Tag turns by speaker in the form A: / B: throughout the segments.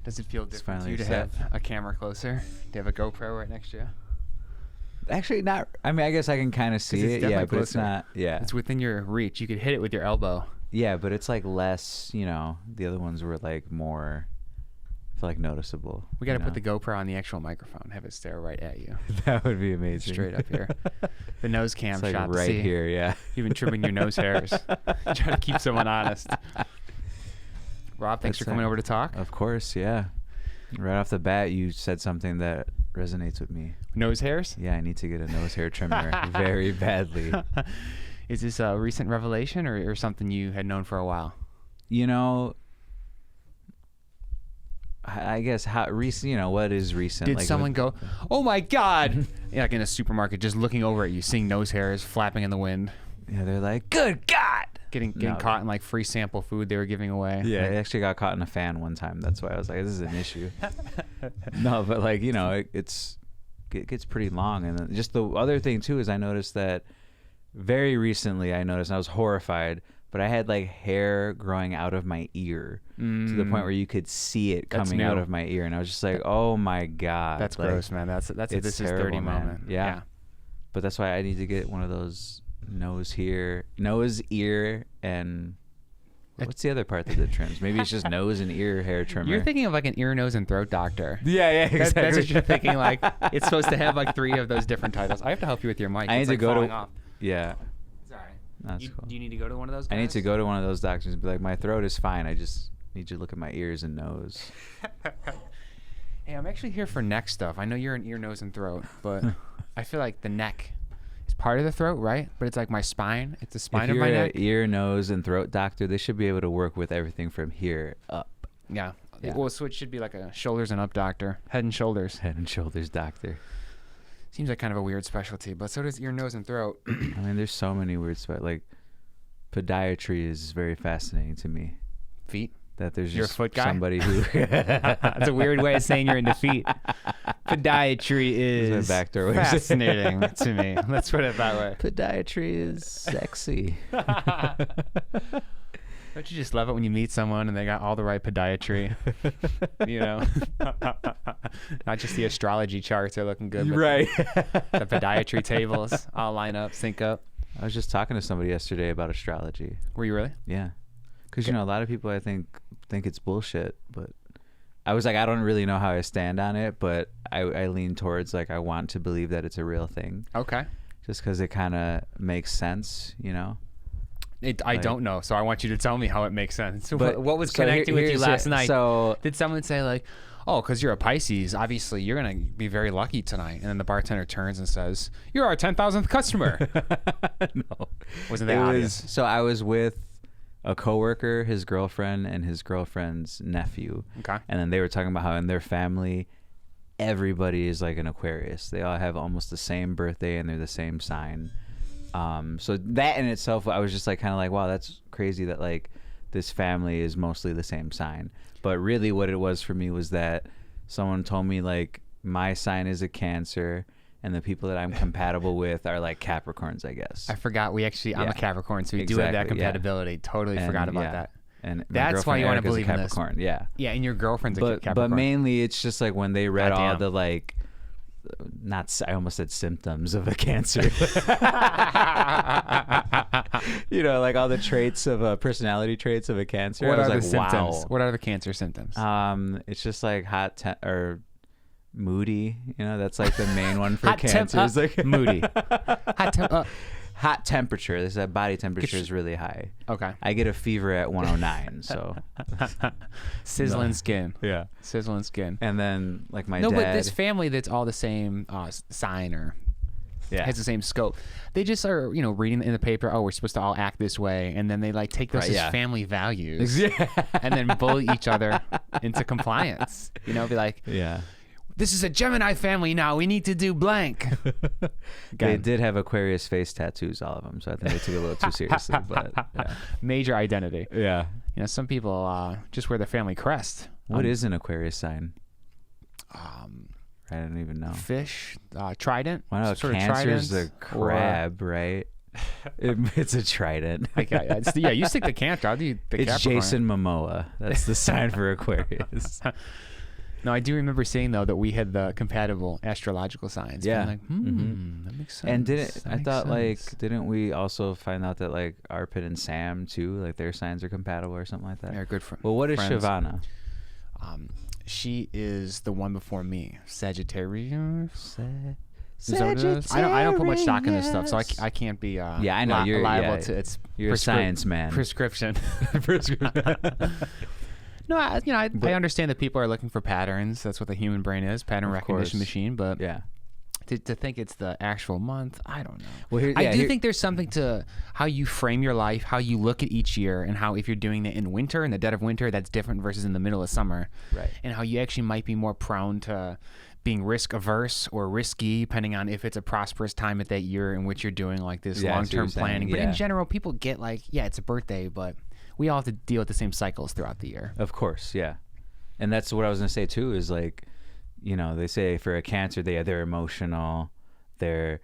A: Does it feel
B: It's
A: different to
B: finally
A: you to
B: set.
A: have a camera closer? Do you have a GoPro right next to you?
B: Actually, not. I mean, I guess I can kind of see
A: it's
B: it. Yeah,
A: definitely
B: but it's
A: closer.
B: not. Yeah.
A: It's within your reach. You could hit it with your elbow.
B: Yeah, but it's like less. You know, the other ones were like more. I feel like noticeable.
A: We got to put the GoPro on the actual microphone. Have it stare right at you.
B: That would be amazing.
A: Straight up here. The nose cam
B: It's like
A: shot.
B: right
A: see.
B: here. Yeah.
A: You've been trimming your nose hairs. Try to keep someone honest. Rob, thanks for coming over to talk.
B: Of course, yeah. Right off the bat, you said something that resonates with me.
A: Nose hairs?
B: Yeah, I need to get a nose hair trimmer very badly.
A: Is this a recent revelation or something you had known for a while?
B: You know, I guess how recent. You know, what is recent?
A: Did
B: like
A: someone go, "Oh my God!" Yeah, like in a supermarket, just looking over at you, seeing nose hairs flapping in the wind.
B: Yeah, they're like, "Good God!"
A: Getting caught in like free sample food they were giving away.
B: Yeah, I actually got caught in a fan one time. That's why I was like, "This is an issue." No, but like you know, it gets pretty long, and then just the other thing too is I noticed that very recently. I noticed and I was horrified, but I had like hair growing out of my ear to the point where you could see it coming out of my ear, and I was just like, "Oh my God!"
A: That's
B: like,
A: gross, man. That's a
B: it's
A: this is
B: terrible,
A: 30
B: man.
A: moment.
B: Yeah. But that's why I need to get one of those nose, ear, and what's the other part that it trims? Maybe it's just nose and ear hair trimmer.
A: You're thinking of like an ear, nose, and throat doctor.
B: Yeah, exactly.
A: That's what you're thinking. Like it's supposed to have like 3 of those different titles. I have to help you with your mic.
B: I need
A: It's
B: to
A: like
B: go
A: falling
B: to.
A: off.
B: Yeah,
A: It's all right.
B: that's cool.
A: Do you need to go to one of those guys?
B: I need to go to one of those doctors and be like, my throat is fine. I just need you to look at my ears and nose.
A: Hey, I'm actually here for neck stuff. I know you're an ear, nose, and throat, but I feel like the neck is part of the throat, right? But it's like my spine. It's the spine
B: If
A: of my
B: you're
A: neck.
B: an ear, nose, and throat doctor, they should be able to work with everything from here up.
A: Yeah.
B: Yeah.
A: Well, so it should be like a shoulders and up doctor, head and shoulders.
B: Head and shoulders doctor.
A: Seems like kind of a weird specialty, but so does ear, nose, and throat.
B: I mean, there's so many weird stuff. Like, podiatry is very fascinating to me.
A: Feet.
B: That there's
A: You're a
B: just
A: foot guy?
B: somebody who.
A: That's a weird way of saying you're into feet. Podiatry is
B: my backdoor way of saying it.
A: fascinating to me. Let's put it that way.
B: Podiatry is sexy.
A: Don't you just love it when you meet someone and they got all the right podiatry? You know, not just the astrology charts are looking good, but
B: Right.
A: the podiatry tables all line up, sync up.
B: I was just talking to somebody yesterday about astrology.
A: Were you really?
B: Yeah. Because, you know, a lot of people, I think it's bullshit. But I was like, I don't really know how I stand on it. But I lean towards, like, I want to believe that it's a real thing.
A: Okay.
B: Just because it kind of makes sense, you know?
A: I don't know, so I want you to tell me how it makes sense. So
B: But-
A: what was
B: so
A: connecting with you
B: here's
A: last
B: it.
A: night?
B: So
A: Did someone say like, "Oh, because you're a Pisces, obviously you're gonna be very lucky tonight," and then the bartender turns and says, "You're our 10,000th customer."
B: no.
A: Wasn't that obvious?
B: So I was with a coworker, his girlfriend, and his girlfriend's nephew.
A: Okay.
B: And then they were talking about how in their family, everybody is like an Aquarius. They all have almost the same birthday and they're the same sign. So that in itself, I was just like kind of like, wow, that's crazy that like this family is mostly the same sign. But really what it was for me was that someone told me like my sign is a Cancer and the people that I'm compatible with are like Capricorns, I guess.
A: I forgot I'm a Capricorn, so we do have that
B: Exactly, yeah.
A: compatibility. Totally forgot about that.
B: And my
A: That's why
B: girlfriend
A: you want to
B: Erica's a
A: believe in this.
B: Capricorn. Yeah.
A: Yeah, and your girlfriend's a Capricorn.
B: But mainly it's just like when they read all
A: Goddamn.
B: the like, I almost said symptoms of a Cancer. You know, like all the traits of personality traits of a Cancer.
A: What
B: I was
A: are
B: like,
A: the symptoms?
B: wow.
A: What are the Cancer symptoms?
B: It's just like or moody. You know, that's like the main one for
A: Hot temp-
B: Cancer. It's like
A: moody.
B: hot temperature. This body temperature is really high.
A: Okay.
B: I get a fever at 109. So
A: Sizzling
B: No.
A: skin.
B: yeah.
A: Sizzling skin.
B: And then like my
A: No,
B: dad.
A: but this family that's all the same sign or
B: yeah.
A: has the same scope. They just are, reading in the paper, oh, we're supposed to all act this way. And then they like take those
B: Right,
A: as
B: yeah.
A: family values
B: Yeah.
A: and then bully each other into compliance. Be like,
B: Yeah.
A: this is a Gemini family now. We need to do blank.
B: They
A: Again,
B: did have Aquarius face tattoos, all of them. So I think they took it a little too seriously. But yeah.
A: major identity.
B: Yeah.
A: Some people just wear their family crest.
B: What is an Aquarius sign?
A: Um,
B: I don't even know.
A: fish, trident.
B: Well, I know
A: some sort of
B: Cancer's
A: trident,
B: the crab, right? It's a trident.
A: Yeah, you stick the Cancer. I'll do the
B: It's
A: Capricorn.
B: Jason Momoa. That's the sign for Aquarius.
A: No, I do remember saying though that we had the compatible astrological signs.
B: Yeah.
A: I'm like, that makes sense.
B: And
A: That
B: didn't we also find out that like Arpit and Sam too, like their signs are compatible or something like that?
A: they're good friends.
B: Well, what is Shivana?
A: She is the one before me, Sagittarius.
B: Sagittarius.
A: I don't put much stock in this stuff, so I can't be
B: I know you're
A: liable to its
B: you're a science man.
A: prescription. No, I understand that people are looking for patterns. That's what the human brain is, pattern recognition machine. But
B: yeah,
A: to think it's the actual month, I don't know.
B: Well,
A: I do think there's something to how you frame your life, how you look at each year, and how if you're doing it in winter, in the dead of winter, that's different versus in the middle of summer.
B: Right.
A: And how you actually might be more prone to being risk averse or risky, depending on if it's a prosperous time at that year in which you're doing like this long-term planning. But in general, people get like, it's a birthday, but we all have to deal with the same cycles throughout the year.
B: Of course, yeah. And that's what I was gonna say too. Is like, they say for a Cancer, they're emotional, they're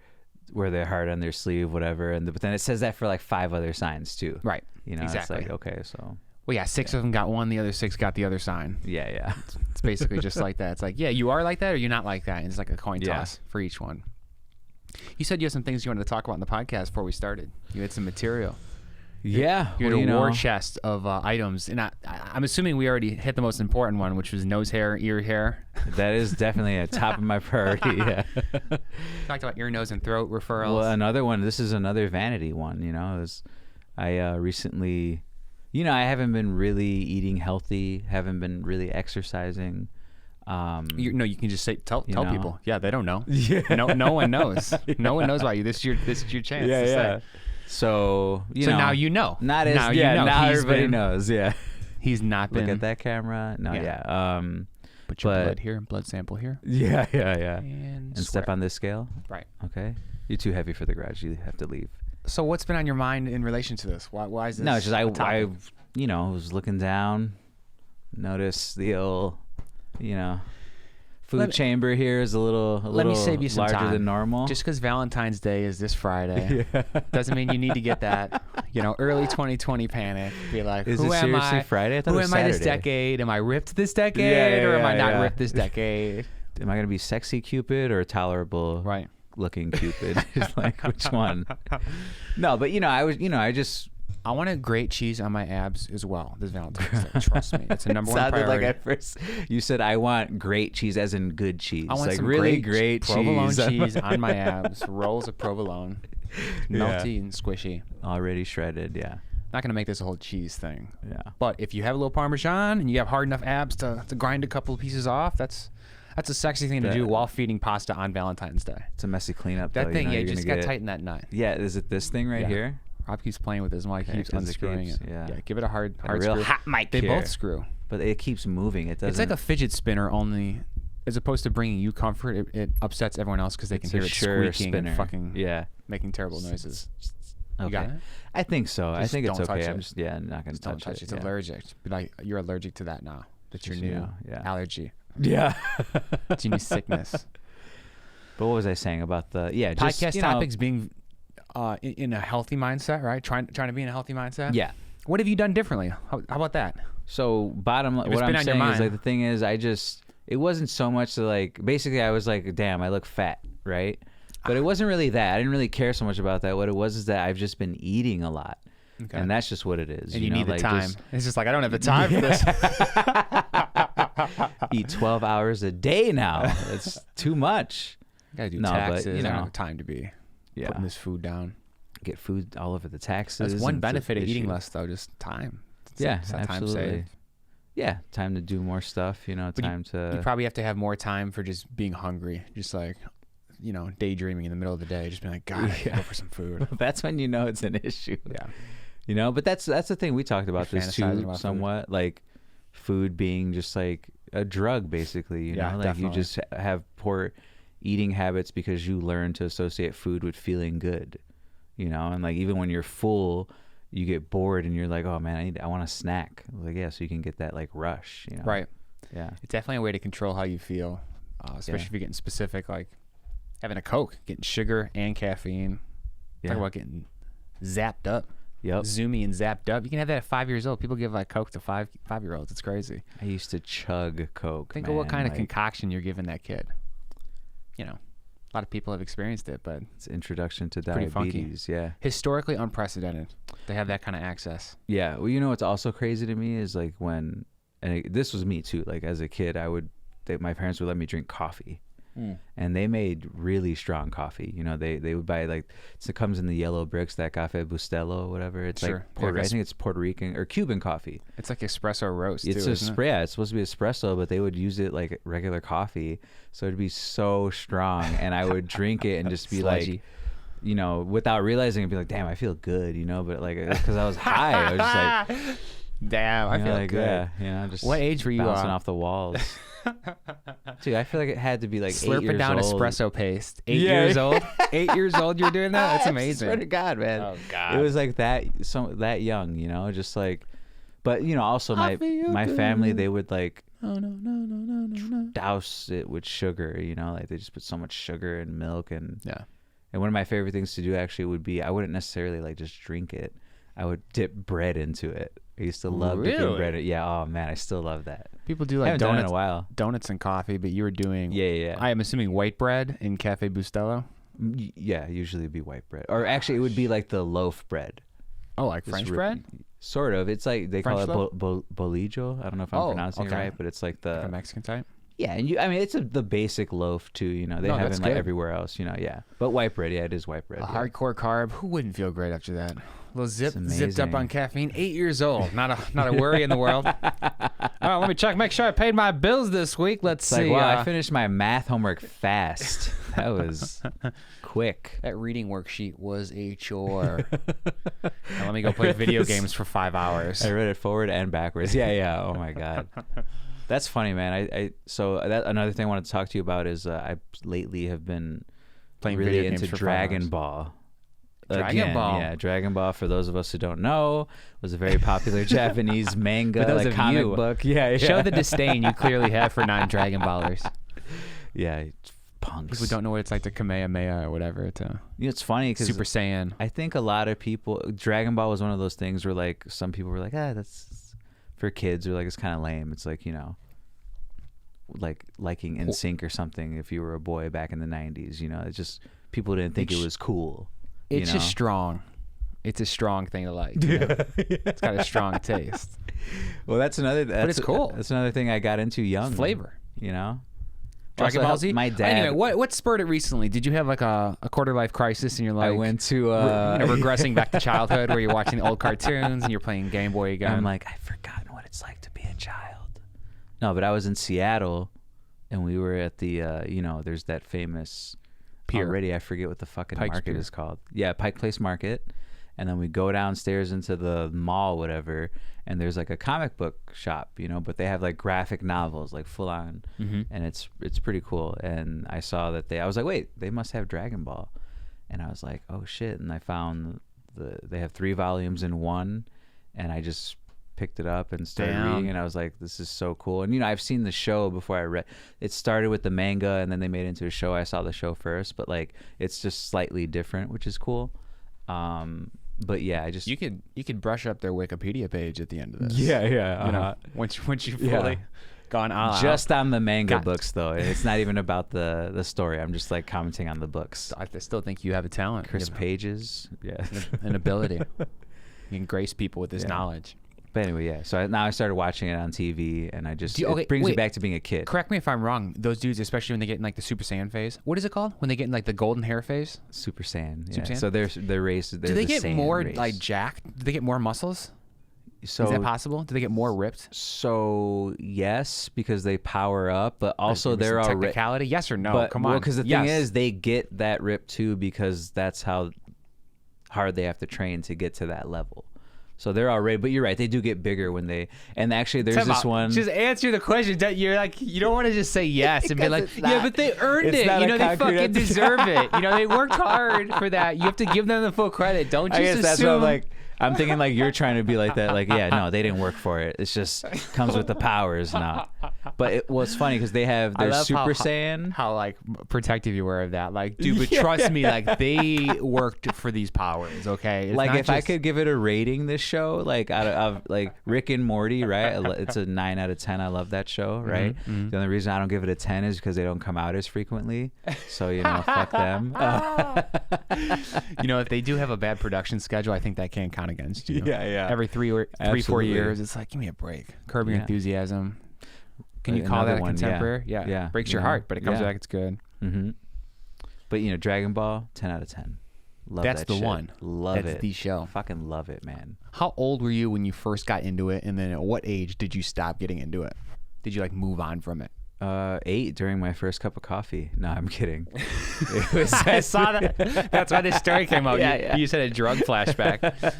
B: wear their heart on their sleeve, whatever. But then it says that for like 5 other signs too.
A: Right.
B: Exactly.
A: It's like,
B: okay, so.
A: Well, 6 of them got one, the other 6 got the other sign.
B: Yeah.
A: It's basically just like that. It's like, you are like that or you're not like that. And it's like a coin toss for each one. You said you had some things you wanted to talk about in the podcast before we started. You had some material.
B: Yeah.
A: You had a war chest of items. And I'm assuming we already hit the most important one, which was nose hair, ear hair.
B: That is definitely at top of my priority, yeah.
A: Talked about ear, nose, and throat referrals.
B: Well, another one, this is another vanity one, I recently, I haven't been really eating healthy, haven't been really exercising.
A: You can just tell people. Yeah, they don't know.
B: Yeah.
A: No one knows. No one knows about you. This is your chance to say.
B: So
A: now you know.
B: Not as
A: now
B: now everybody knows. Yeah,
A: he's not been.
B: Look at that camera. No,
A: Put your blood here, blood sample here.
B: Yeah.
A: And
B: step on this scale.
A: Right.
B: Okay. You're too heavy for the garage. You have to leave.
A: So what's been on your mind in relation to this? Why is this?
B: No, it's just I was looking down, noticed the old, food chamber here is a little
A: let me save you some
B: larger
A: time.
B: Than normal.
A: Just because Valentine's Day is this Friday doesn't mean you need to get that, early 2020 panic. Be like,
B: is
A: who
B: it
A: am
B: seriously
A: I?
B: Friday? I thought
A: who
B: it was
A: am
B: Saturday.
A: I this decade? Am I ripped this decade, or am I not ripped this decade?
B: Am I gonna be sexy Cupid or tolerable looking Cupid? It's like, which one? No, but
A: I wanted great cheese on my abs as well this Valentine's Day. Trust me, it's a number one
B: sounded
A: priority.
B: like at first you said I want great cheese, as in good cheese.
A: I want
B: like
A: some
B: really
A: great provolone
B: cheese.
A: cheese on my abs, rolls of provolone, melty and squishy.
B: Already shredded. Yeah.
A: Not gonna make this a whole cheese thing.
B: Yeah.
A: But if you have a little Parmesan and you have hard enough abs to grind a couple of pieces off, that's a sexy thing to do while feeding pasta on Valentine's Day.
B: It's a messy cleanup.
A: That
B: though,
A: thing, you just got to tighten that nut.
B: Yeah. Is it this thing right here?
A: Rob keeps playing with his mic. He keeps unscrewing it.
B: Yeah.
A: Give it a hard
B: a real
A: screw.
B: hot mic
A: They
B: here.
A: both screw.
B: But it keeps moving. It doesn't.
A: It's like a fidget spinner, only as opposed to bringing you comfort, it upsets everyone else because they can hear it squeaking and fucking making terrible noises.
B: Okay.
A: You got it?
B: I think so. I think it's
A: don't touch
B: okay.
A: it.
B: I'm just not gonna
A: Don't touch it. It's allergic. Be like, you're allergic to that now. That's your new allergy.
B: Yeah.
A: It's your new sickness.
B: But what was I saying about the just,
A: podcast topics being in a healthy mindset, right? Trying to be in a healthy mindset.
B: Yeah.
A: What have you done differently? How about that?
B: So bottom line, what I'm saying is like the thing is it wasn't so much like basically I was like, damn, I look fat, right? But it wasn't really that. I didn't really care so much about that. What it was is that I've just been eating a lot. Okay. And that's just what it is.
A: And you need the time. It's just like, I don't have the time for this.
B: Eat 12 hours a day now. That's too much.
A: Gotta do taxes. But, I don't have time to be putting this food down.
B: Get food all over the taxes.
A: That's one benefit of eating less, though, just time.
B: Absolutely.
A: Time saved.
B: Yeah, time to do more stuff, time to...
A: You probably have to have more time for just being hungry. Just like, daydreaming in the middle of the day. Just being like, God, I gotta go for some food.
B: That's when you know it's an issue.
A: Yeah.
B: But that's the thing. We talked about this too, somewhat. Food. Like, food being just like a drug, basically, like definitely. You just have poor eating habits because you learn to associate food with feeling good, and like even when you're full, you get bored and you're like, oh man, I want a snack. Like, so you can get that like rush,
A: Right.
B: Yeah.
A: It's definitely a way to control how you feel, especially if you're getting specific, like having a Coke, getting sugar and caffeine. Talk about getting zapped up.
B: Yep.
A: Zoomy and zapped up. You can have that at 5 years old. People give like Coke to 5-year-olds. It's crazy.
B: I used to chug Coke.
A: Think of what kind of concoction you're giving that kid. You know, a lot of people have experienced it, but
B: it's introduction to diabetes. Yeah.
A: Historically unprecedented. They have that kind of access.
B: Yeah. Well, you know what's also crazy to me is like when, this was me too. Like as a kid, my parents would let me drink coffee. And they made really strong coffee. You know, they would buy like, it comes in the yellow bricks, that Café Bustelo, whatever. It's like I think it's Puerto Rican or Cuban coffee.
A: It's like espresso roast.
B: It's it's supposed to be espresso, but they would use it like regular coffee, so it'd be so strong, and I would drink it and just be like, you know, without realizing, it'd be like, damn, I feel good, you know, but like because I was high, I was just like,
A: damn, I feel like good.
B: Yeah, you know, just
A: what age were you
B: bouncing off the walls? Dude, I feel like it had to be like 8 years old.
A: Slurping down espresso paste. 8 years old? 8 years old you're doing that? That's amazing.
B: I swear to God, man.
A: Oh, God.
B: It was like that young, you know, just like, but, you know, also my family, they would like douse it with sugar, you know, like they just put so much sugar and milk and one of my favorite things to do actually would be, I wouldn't necessarily like just drink it. I would dip bread into it. I used to love dipping bread. Yeah. Oh man, I still love that.
A: People do like donuts in a while. Donuts and coffee, but you were doing.
B: Yeah.
A: I am assuming white bread in Café Bustelo.
B: Yeah, usually it'd be white bread, or actually it would be like the loaf bread.
A: Oh, like French bread?
B: Sort of. It's like they
A: French
B: call it bolillo. I don't know if I'm pronouncing it right, but it's like the
A: Mexican type.
B: Yeah, and I mean it's the basic loaf too. You know, they have it like everywhere else. You know, yeah. But white bread, yeah, it is white bread.
A: Hardcore carb. Who wouldn't feel great after that? A little zipped up on caffeine. 8 years old. Not a worry in the world. Oh, let me check. Make sure I paid my bills this week. Let's see.
B: Like, wow, I finished my math homework fast. That was quick.
A: That reading worksheet was a chore. Now let me go play video games for 5 hours.
B: I read it forward and backwards. Yeah. Oh my God. That's funny, man. So another thing I wanted to talk to you about is I lately have been
A: playing
B: really
A: video games
B: into
A: for
B: Dragon Ball.
A: Dragon Ball.
B: Yeah, Dragon Ball, for those of us who don't know, was a very popular Japanese manga,
A: those
B: like
A: of
B: comic
A: you,
B: book. Yeah.
A: Show the disdain you clearly have for non-Dragon Ballers.
B: Yeah, punks.
A: People don't know what it's like to Kamehameha or whatever.
B: It's funny because
A: Super Saiyan.
B: I think a lot of people, Dragon Ball was one of those things where like some people were like, that's for kids, or like it's kind of lame. It's like, you know, like liking NSYNC or something if you were a boy back in the 90s, you know, it's just people didn't think it was cool.
A: It's just strong. It's a strong thing to like. You know? It's got a strong taste.
B: Well, but it's
A: cool.
B: That's another thing I got into young.
A: It's flavor.
B: You know?
A: Dragon Ball Z?
B: My dad.
A: Anyway, what spurred it recently? Did you have like a quarter-life crisis and you're like...
B: I went to...
A: regressing back to childhood where you're watching the old cartoons and you're playing Game Boy again.
B: I'm like, I've forgotten what it's like to be a child. No, but I was in Seattle and we were at the, you know, there's that famous... Pier. Already, I forget what the fucking
A: Pike's
B: market
A: Pier.
B: is called. Yeah, Pike Place Market. And then we go downstairs into the mall, whatever, and there's like a comic book shop, you know, but they have like graphic novels, like full on, and it's pretty cool. And I saw that I was like, wait, they must have Dragon Ball, and I was like, oh shit! And I found they have 3 volumes in one, and I just picked it up and started reading, and I was like, this is so cool. And you know, I've seen the show before I read. It started with the manga and then they made it into a show. I saw the show first, but like it's just slightly different, which is cool. But yeah,
A: you could brush up their Wikipedia page at the end of this.
B: Yeah.
A: You know, once you've fully gone on
B: just on the manga books though. It's not even about the story. I'm just like commenting on the books.
A: I still think you have a talent.
B: Chris Pages,
A: an ability. You can grace people with this knowledge.
B: But anyway, yeah. So now I started watching it on TV, and I just it brings me back to being a kid.
A: Correct me if I'm wrong. Those dudes, especially when they get in like the Super Saiyan phase. What is it called? When they get in like the golden hair phase?
B: Super Saiyan.
A: Super Saiyan?
B: So they're race.
A: Do they get more like jacked? Do they get more muscles? So is that possible? Do they get more ripped?
B: So yes, because they power up, but also they're already
A: technicality. Yes or no? Come on.
B: Well, because the thing is, they get that rip too because that's how hard they have to train to get to that level. So they're already, but you're right, they do get bigger when they, and actually there's this one.
A: Just answer the question. You're like, you don't want to just say yes and be like, yeah, but they earned it. You know, they fucking deserve it. You know, they worked hard for that. You have to give them the full credit. Don't just assume.
B: That's what I'm like. I'm thinking like you're trying to be like that. Like, yeah, no, they didn't work for it. It's just comes with the powers now. But it's funny because they have their Super Saiyan.
A: How like protective you were of that. Like, dude, but trust me, like they worked for these powers. Okay, it's
B: like if I could give it a rating, this show, like out of like Rick and Morty, right? It's a 9 out of 10. I love that show, right? Mm-hmm. The only reason I don't give it a 10 is because they don't come out as frequently. So fuck them.
A: If they do have a bad production schedule, I think that can count against you.
B: Yeah.
A: Every 4 years, it's like, give me a break. Curb Your Enthusiasm. Can you call that a contemporary? Yeah. Breaks your heart, but it comes back, it's good.
B: Mm-hmm. But Dragon Ball, 10 out of 10. Love
A: That's
B: that
A: the
B: shit.
A: one.
B: Love it.
A: That's the show.
B: Fucking love it, man.
A: How old were you when you first got into it, and then at what age did you stop getting into it? Did you like move on from it?
B: 8 during my first cup of coffee. No, I'm kidding.
A: I saw that. That's why this story came out. You said a drug flashback.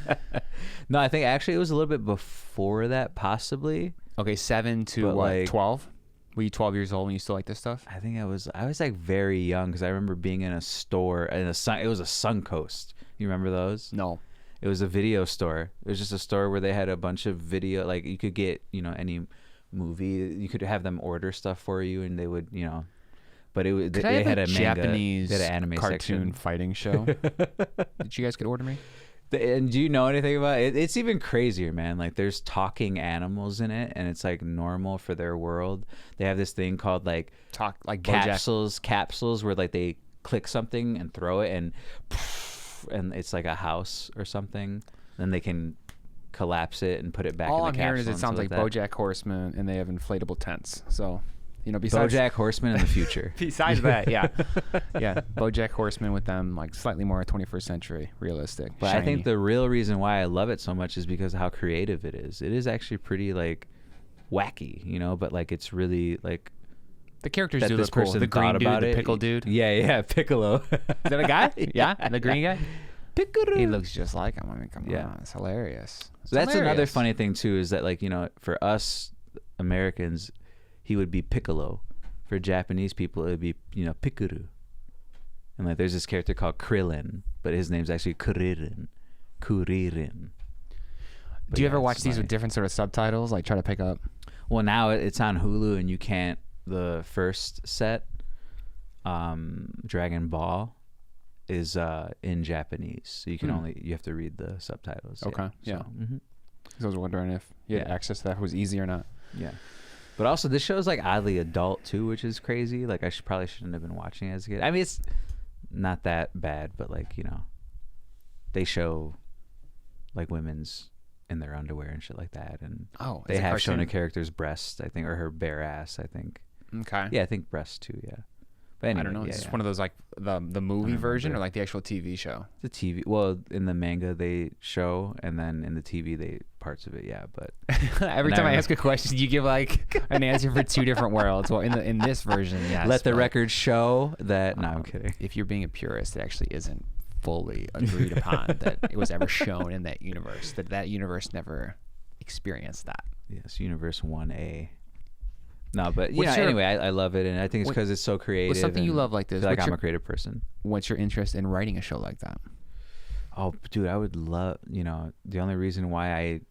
B: No, I think actually it was a little bit before that, possibly.
A: Okay, 7 to what, 12? Were you 12 years old when you still like this stuff?
B: I think I was like very young because I remember being in a store it was a Suncoast. You remember those?
A: No.
B: It was a video store. It was just a store where they had a bunch of video, like you could get, any movie. You could have them order stuff for you and they would, but they had a
A: Japanese
B: manga, they had an anime
A: cartoon
B: section.
A: Fighting show. Did you guys could order me?
B: And do you know anything about it? It's even crazier, man. Like there's talking animals in it and it's like normal for their world. They have this thing called like capsules where like they click something and throw it and it's like a house or something. Then they can collapse it and put it back in the capsule.
A: All I'm hearing is it sounds like BoJack Horseman and they have inflatable tents. So, besides
B: BoJack Horseman in the future.
A: Besides that, yeah. BoJack Horseman with them like slightly more 21st century realistic.
B: But
A: shiny.
B: I think the real reason why I love it so much is because of how creative it is. It is actually pretty like wacky, but like it's really like
A: the characters do look cool. The green dude, the pickle dude.
B: Yeah, Piccolo.
A: Is that a guy? Yeah, the green guy. Piccolo. He looks just like him. I mean, come on, it's hilarious.
B: So that's another funny thing too, is that like for us Americans, he would be Piccolo. For Japanese people, it would be Pikuru. And like there's this character called Krillin, but his name's actually Kuririn.
A: Do you ever watch these with different sort of subtitles? Like try to pick up.
B: Well, now it's on Hulu, and you can't. The first set, Dragon Ball, is in Japanese, so you can you have to read the subtitles.
A: Okay, yeah. So I was wondering if you had access to that was easy or not.
B: Yeah, but also this show is like oddly adult too, which is crazy. Like I probably shouldn't have been watching it as a kid. I mean, it's not that bad, but like they show like women's in their underwear and shit like that, and they have shown a character's breast, I think, or her bare ass, I think.
A: Okay.
B: Yeah, I think breast too. Yeah. But anyway,
A: I don't know. It's one of those like the movie version or like the actual TV show.
B: The TV. Well, in the manga they show, and then in the TV they parts of it. Yeah, but
A: every time I ask a question, you give like an answer for two different worlds. Well, in this version, yes.
B: Let the record show that. No, I'm kidding.
A: If you're being a purist, it actually isn't fully agreed upon that it was ever shown in that universe. That universe never experienced that.
B: Yes, Universe 1A. No, but anyway, I love it, and I think it's because it's so creative.
A: What's something you love like this?
B: I feel like I'm a creative person.
A: What's your interest in writing a show like that?
B: Oh, dude, I would love, the only reason why I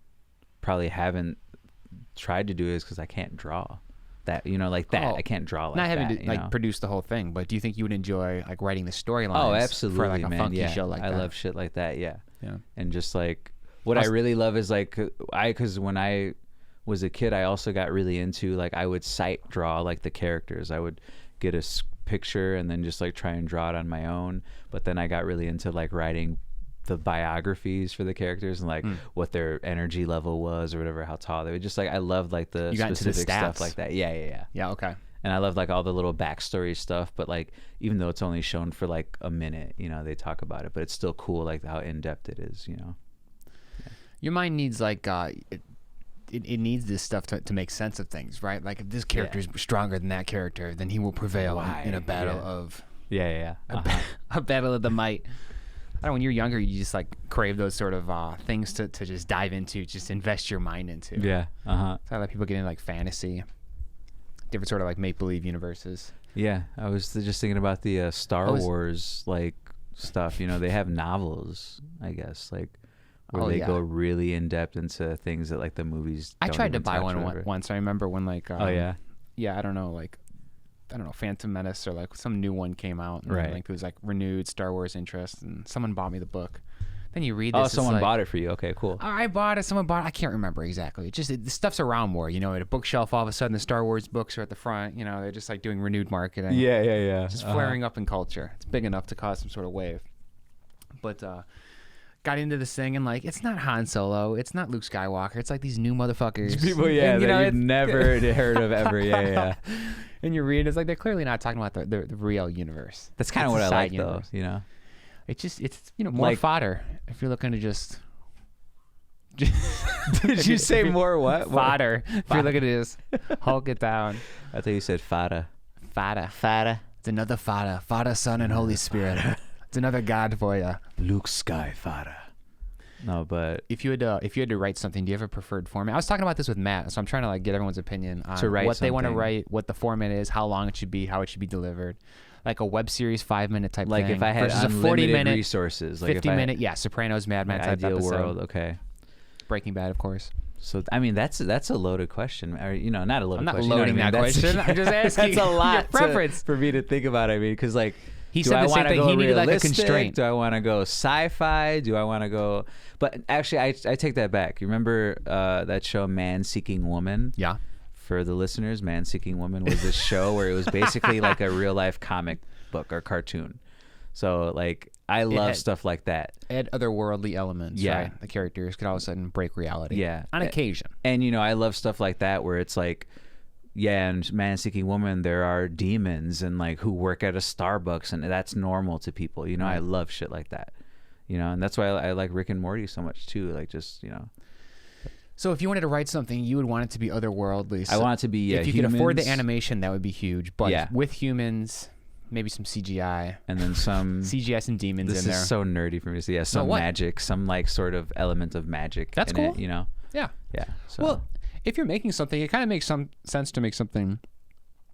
B: probably haven't tried to do it is because I can't draw. That, like that. I can't draw like that.
A: Not having to like produce the whole thing, but do you think you would enjoy like writing the storylines?
B: Oh, absolutely,
A: for like a
B: man.
A: funky show like that.
B: I love shit like that, yeah. And just like, what I really love is like, because when I was a kid, I also got really into like I would sight draw like the characters. I would get a picture and then just like try and draw it on my own. But then I got really into like writing the biographies for the characters and like what their energy level was or whatever, how tall they were. Just like I loved like the specific stuff like that. Yeah.
A: Okay.
B: And I loved like all the little backstory stuff. But like even though it's only shown for like a minute, they talk about it, but it's still cool like how in depth it is. Yeah.
A: Your mind needs like it needs this stuff to make sense of things, right? Like if this character is stronger than that character, then he will prevail in a battle of a battle of the might. I don't know, when you're younger, you just like crave those sort of things to just dive into, just invest your mind into.
B: Yeah.
A: So I let people get into like fantasy, different sort of like make believe universes.
B: Yeah, I was just thinking about the Star Wars like stuff. They have novels, I guess, like. where they go really in depth into things that like the movies.
A: I tried to buy one once. I remember when like I don't know, Phantom Menace or like some new one came out, and
B: right?
A: Like it was like renewed Star Wars interest, and someone bought me the book. Then you read this.
B: Oh, someone bought it for you. Okay, cool.
A: I bought it. Someone bought it. I can't remember exactly. The stuff's around more. You know, at a bookshelf, all of a sudden the Star Wars books are at the front. You know, they're just like doing renewed marketing.
B: Yeah.
A: Just flaring up in culture. It's big enough to cause some sort of wave. But got into this thing, and like, it's not Han Solo. It's not Luke Skywalker. It's like these new motherfuckers.
B: People,
A: and,
B: that you've never heard of ever. Yeah.
A: And you read, it's like they're clearly not talking about the real universe.
B: That's kind of what I like, universe. Though. You know.
A: It's more like, fodder if you're looking to just
B: did you say more what?
A: Fodder. If you're looking to just Hulk it down.
B: I thought you said fodder.
A: Fodder. It's another fodder. Father, Son, and Holy Spirit. It's another God for you.
B: Luke Skyfodder. No, but
A: if you had to write something, do you have a preferred format? I was talking about this with Matt, so I'm trying to like get everyone's opinion on what they want to write, what the format is, how long it should be, how it should be delivered. Like a web series 5-minute type
B: like
A: thing.
B: Like if I had
A: versus
B: unlimited
A: a 40-minute
B: resources. Like
A: 50-minute, Sopranos, Mad Men type
B: ideal
A: episode.
B: world, okay.
A: Breaking Bad, of course.
B: So, I mean, that's a loaded question. Or, you know, not a loaded question.
A: I'm not loading that question. I'm just asking.
B: That's a lot
A: preference
B: for me to think about, I mean, because like,
A: he said the same thing. He needed like a constraint.
B: Do I want to go sci-fi? Do I want to go... But actually, I take that back. You remember that show, Man Seeking Woman?
A: Yeah.
B: For the listeners, Man Seeking Woman was this show where it was basically like a real-life comic book or cartoon. So like I love stuff like that.
A: Add otherworldly elements.
B: Yeah,
A: right? The characters could all of a sudden break reality.
B: Yeah,
A: on occasion.
B: And you know, I love stuff like that where it's like, yeah, and Man Seeking Woman, there are demons and like who work at a Starbucks, and that's normal to people. You know, I love shit like that. You know, and that's why I like Rick and Morty so much too. Like just, you know.
A: So if you wanted to write something, you would want it to be otherworldly. So
B: I want it to be
A: if you
B: humans,
A: could afford the animation, that would be huge. But with humans, maybe some CGI,
B: and then some
A: CGI, some demons in there.
B: This is so nerdy for me to see. Yeah, some magic, some like sort of element of magic.
A: That's cool.
B: It, you know.
A: Yeah.
B: So.
A: Well, if you're making something, it kind of makes some sense to make something,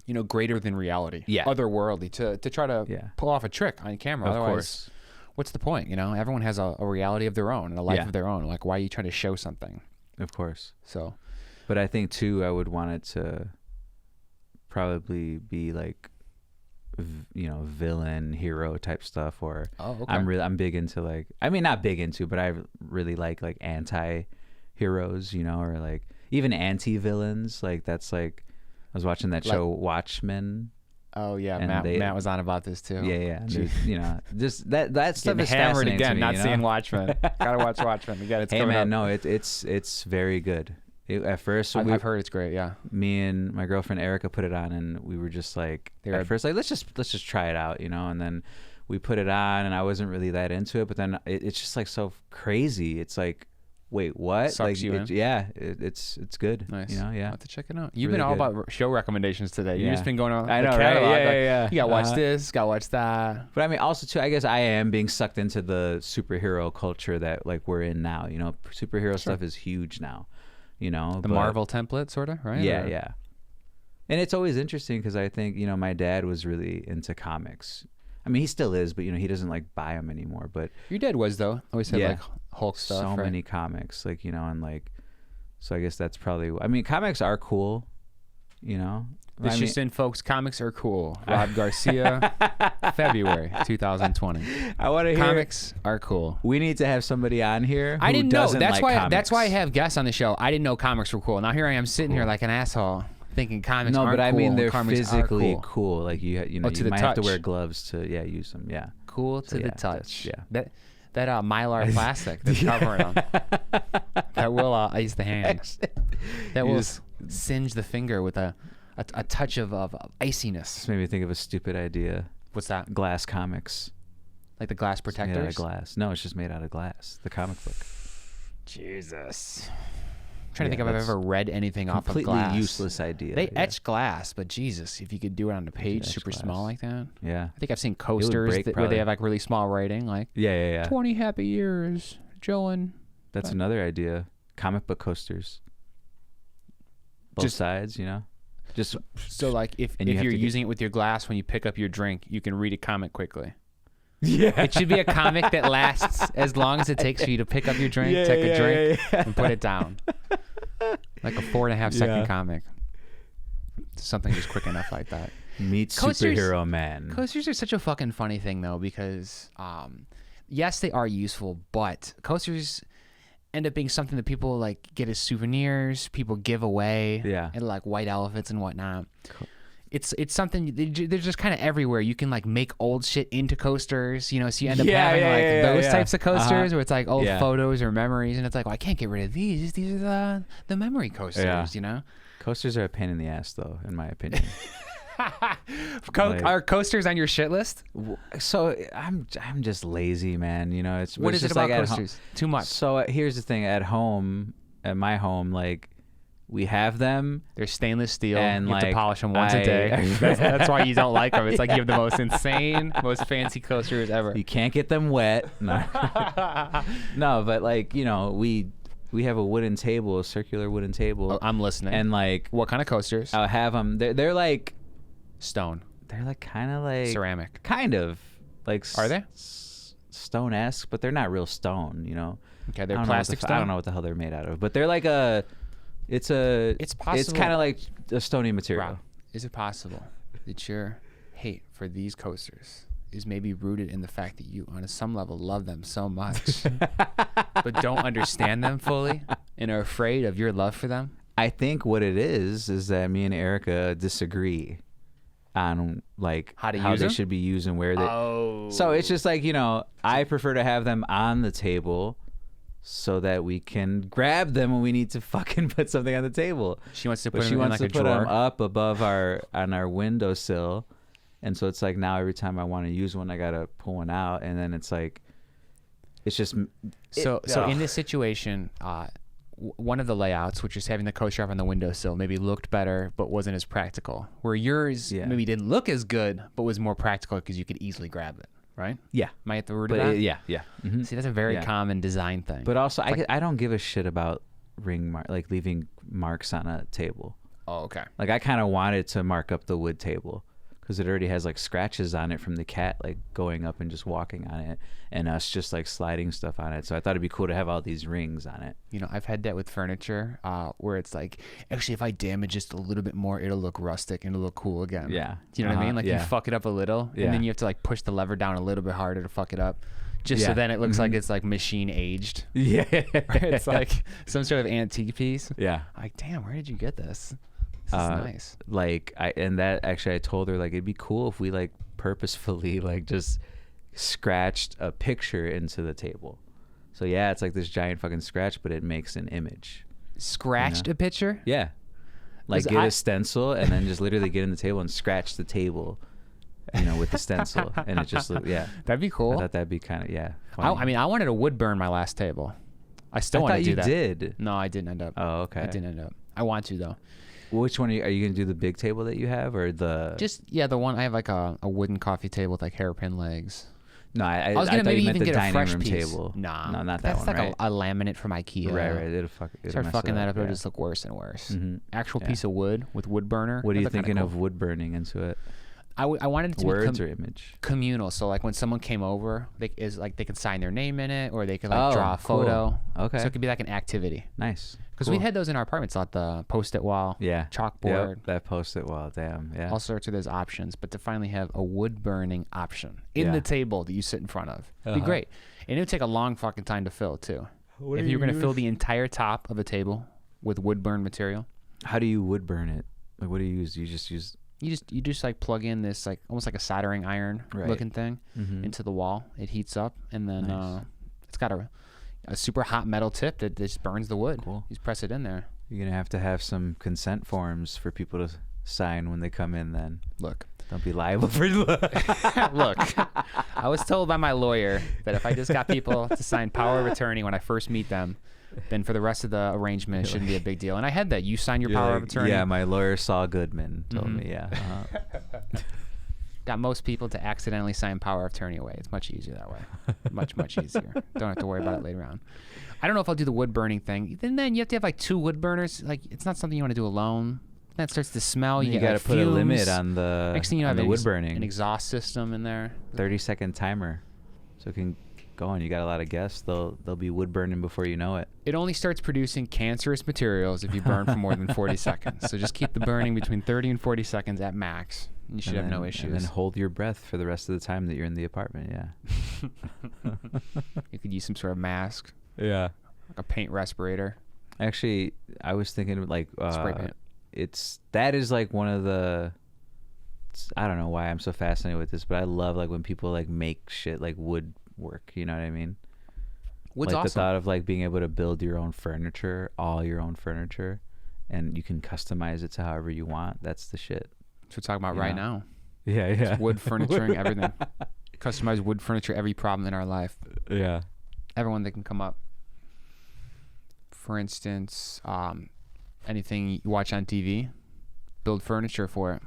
A: you know, greater than reality.
B: Yeah.
A: Otherworldly to try to pull off a trick on camera. Otherwise,
B: course.
A: What's the point? You know, everyone has a reality of their own and a life of their own. Like, why are you trying to show something?
B: Of course.
A: So,
B: but I think too, I would want it to probably be like, you know, villain hero type stuff. Or I'm big into like, I mean, not big into, but I really like anti-heroes, you know, or like even anti-villains. Like that's like, I was watching that show Watchmen.
A: Oh yeah, Matt was on about this too.
B: Yeah. You know, just that stuff is
A: hammered
B: fascinating
A: again.
B: to me,
A: Not
B: you know?
A: seeing Watchmen. Gotta watch Watchmen. It's
B: hey
A: coming
B: man,
A: up.
B: no, it's very good. At first,
A: I've heard it's great. Yeah.
B: Me and my girlfriend Erica put it on, and we were just like, at first, like let's just try it out, you know. And then we put it on, and I wasn't really that into it. But then it's just like so crazy. It's like, wait, what?
A: Sucks
B: like,
A: you in.
B: Yeah, it's good.
A: Nice.
B: You know, yeah.
A: I'll have to check it out. You've been all about show recommendations today. You've just been going on.
B: I know,
A: catalog.
B: right? Yeah.
A: You gotta watch this. Gotta watch that.
B: But I mean, also too, I guess I am being sucked into the superhero culture that like we're in now. You know, superhero stuff is huge now. You know,
A: the Marvel template, sort of, right?
B: Yeah. And it's always interesting because I think, you know, my dad was really into comics. I mean, he still is, but you know, he doesn't like buy them anymore. But
A: your dad was though. Always had like Hulk stuff.
B: So many comics, like, you know, and like, so I guess that's probably. I mean, comics are cool, you know.
A: This just in, folks. Comics are cool. Rob Garcia, February 2020.
B: I want to hear.
A: Comics are cool.
B: We need to have somebody on here.
A: I didn't know. That's why.
B: Comics.
A: That's why I have guests on the show. I didn't know comics were cool. Now here I am sitting here like an asshole, thinking comics aren't cool.
B: No, but I mean they're physically
A: cool.
B: Like you know, you might have to wear gloves to use them. Yeah.
A: Cool to the touch.
B: Yeah.
A: That Mylar plastic that's covering them. That will ice the hand. That will singe the finger with a touch of iciness.
B: This made me think of a stupid idea.
A: What's that?
B: Glass comics.
A: Like the glass protectors?
B: Made out of glass. No, it's just made out of glass. The comic book.
A: Jesus. I'm trying to think if I've ever read anything off of glass.
B: Completely useless idea.
A: They etch glass, but Jesus, if you could do it on a page super small like that.
B: Yeah.
A: I think I've seen coasters where they have like really small writing, like 20 happy years, Joan.
B: That's another idea. Comic book coasters. Both sides, you know?
A: So like if you're using it with your glass when you pick up your drink, you can read a comic quickly.
B: Yeah.
A: It should be a comic that lasts as long as it takes for you to pick up your drink, take a drink, and put it down. Like a 4.5-second comic. Something just quick enough like that.
B: Meet Superhero Man.
A: Coasters are such a fucking funny thing, though, because yes, they are useful, but coasters end up being something that people like get as souvenirs, people give away, and like white elephants and whatnot. Cool. It's something, they're just kind of everywhere. You can like make old shit into coasters, you know, so you end up having those types of coasters where it's like old photos or memories, and it's like, well, I can't get rid of these. These are the memory coasters, you know?
B: Coasters are a pain in the ass, though, in my opinion.
A: Are coasters on your shit list?
B: So I'm just lazy, man. You know,
A: what is it about coasters? Too much.
B: So here's the thing: at my home, like we have them.
A: They're stainless steel, and you have to polish them once a day. That's why you don't like them. It's like you have the most insane, most fancy coasters ever.
B: You can't get them wet. No, no, but like you know, we have a wooden table, a circular wooden table.
A: Oh, I'm listening.
B: And like,
A: what kind of coasters?
B: I'll have them. They're like.
A: Stone.
B: They're like kind of like
A: ceramic.
B: Kind of like.
A: Are they?
B: Stone-esque, but they're not real stone. You know.
A: Okay, they're plastic stone.
B: I don't know what the hell they're made out of, but they're like a. It's possible. It's kind of like a stony material.
A: Rob, is it possible that your hate for these coasters is maybe rooted in the fact that you, on some level, love them so much, but don't understand them fully and are afraid of your love for them?
B: I think what it is that me and Erica disagree on like how they should be used and where they. Oh. So it's just like, you know, I prefer to have them on the table so that we can grab them when we need to fucking put something on the table.
A: She wants to put them in like a drawer.
B: Them up above on our windowsill, and so it's like now every time I want to use one, I gotta pull one out, and then it's like, it's just.
A: So in this situation, one of the layouts, which is having the coaster up on the windowsill, maybe looked better but wasn't as practical. Where yours maybe didn't look as good but was more practical because you could easily grab it, right?
B: Yeah.
A: Am I at the root of that?
B: Yeah.
A: Mm-hmm. See, that's a very common design thing.
B: But also, I don't give a shit about like leaving marks on a table.
A: Oh, okay.
B: Like I kind of wanted to mark up the wood table because it already has like scratches on it from the cat like going up and just walking on it, and us just like sliding stuff on it. So I thought it'd be cool to have all these rings on it.
A: You know, I've had that with furniture where it's like, actually, if I damage just a little bit more, it'll look rustic and it'll look cool again.
B: Yeah.
A: Do you know what I mean? Like you fuck it up a little, and then you have to like push the lever down a little bit harder to fuck it up. Just so then it looks like it's like machine aged.
B: Yeah.
A: It's like some sort of antique piece.
B: Yeah.
A: Like, damn, where did you get this? This is nice.
B: Like I told her like it'd be cool if we like purposefully like just scratched a picture into the table. So yeah, it's like this giant fucking scratch, but it makes an image.
A: Scratched a picture?
B: Yeah. Like get a stencil and then just literally get in the table and scratch the table, you know, with the stencil, and it just
A: That'd be cool.
B: I thought that'd be kind of
A: I mean, I wanted a wood burn my last table. I still want to do that.
B: You did.
A: No, I didn't end up.
B: Oh, okay.
A: I didn't end up. I want to though.
B: Which one are you going to do? The big table that you have, or the?
A: The one I have like a wooden coffee table with like hairpin legs.
B: No, I was gonna maybe even get a fresh piece. Table.
A: Nah,
B: no, not that one.
A: That's like
B: right?
A: a laminate from IKEA.
B: Right.
A: Start fucking that up, it'll just look worse and worse. Mm-hmm. Actual piece of wood with wood burner.
B: What are you thinking of wood burning into it?
A: I wanted it to
B: words or image
A: communal. So like when someone came over, they could sign their name in it, or they could like draw a photo.
B: Cool. Okay.
A: So it could be like an activity.
B: Nice.
A: Because we had those in our apartments, like the post-it wall, chalkboard.
B: Yep, that post-it wall, damn, yeah.
A: All sorts of those options, but to finally have a wood burning option in the table that you sit in front of, it'd be great. And it would take a long fucking time to fill too. If you were going to fill the entire top of a table with wood burn material.
B: How do you wood burn it? Like, what do you use? You just use...
A: You just like plug in this like almost like a soldering iron looking thing into the wall. It heats up, and then it's got a super hot metal tip that just burns the wood.
B: Cool.
A: You just press it in there.
B: You're gonna have to have some consent forms for people to sign when they come in. Then
A: look,
B: don't be liable for.
A: Look, I was told by my lawyer that if I just got people to sign power of attorney when I first meet them, then for the rest of the arrangement, it shouldn't be a big deal. And I had that. You sign your power of attorney.
B: Yeah, my lawyer Saul Goodman told me. Yeah.
A: Got most people to accidentally sign power of attorney away. It's much easier that way. Much easier. Don't have to worry about it later on. I don't know if I'll do the wood burning thing. Then you have to have like 2 wood burners. Like it's not something you want to do alone. That starts to smell.
B: You got to put a limit on the.
A: Next thing you know,
B: the wood burning.
A: An exhaust system in there.
B: 30-second timer. so it can go on. You got a lot of guests. They'll be wood burning before you know it.
A: It only starts producing cancerous materials if you burn for more than 40 seconds. So just keep the burning between 30 and 40 seconons at max. You should have no issues.
B: And then hold your breath for the rest of the time that you're in the apartment. Yeah.
A: You could use some sort of mask.
B: Yeah.
A: Like a paint respirator.
B: Actually, I was thinking like
A: spray paint.
B: That is like one of the. I don't know why I'm so fascinated with this, but I love like when people like make shit like wood work. You know what I mean?
A: Wood's
B: like
A: awesome.
B: The thought of like being able to build your own furniture, all your own furniture, and you can customize it to however you want. That's the shit.
A: That's what we're talking about right now.
B: Yeah.
A: It's wood furniture and everything. Customize wood furniture, every problem in our life.
B: Yeah.
A: Everyone that can come up. For instance, anything you watch on TV, build furniture for it.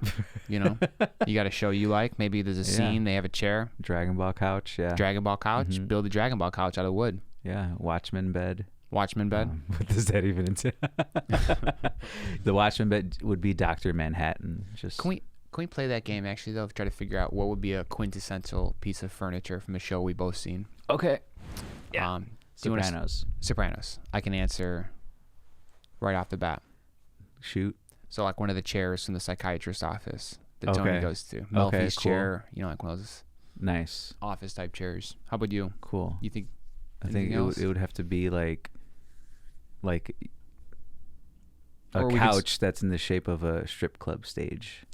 A: You know, you got a show you like. Maybe there's a scene, they have a chair.
B: Dragon Ball couch, yeah.
A: Dragon Ball couch. Build a Dragon Ball couch out of wood.
B: Yeah, Watchman bed.
A: Watchman bed.
B: What does that even entail? The Watchman bed would be Dr. Manhattan. Just
A: Can we play that game actually though? Try to figure out what would be a quintessential piece of furniture from a show we both seen.
B: Okay. Yeah.
A: Sopranos. Sopranos. I can answer right off the bat.
B: Shoot.
A: So like one of the chairs from the psychiatrist's office that Tony goes to. Melfi's chair, you know, like one of those
B: nice
A: office type chairs. How about you?
B: Cool.
A: You think?
B: I think it would have to be like a couch that's in the shape of a strip club stage.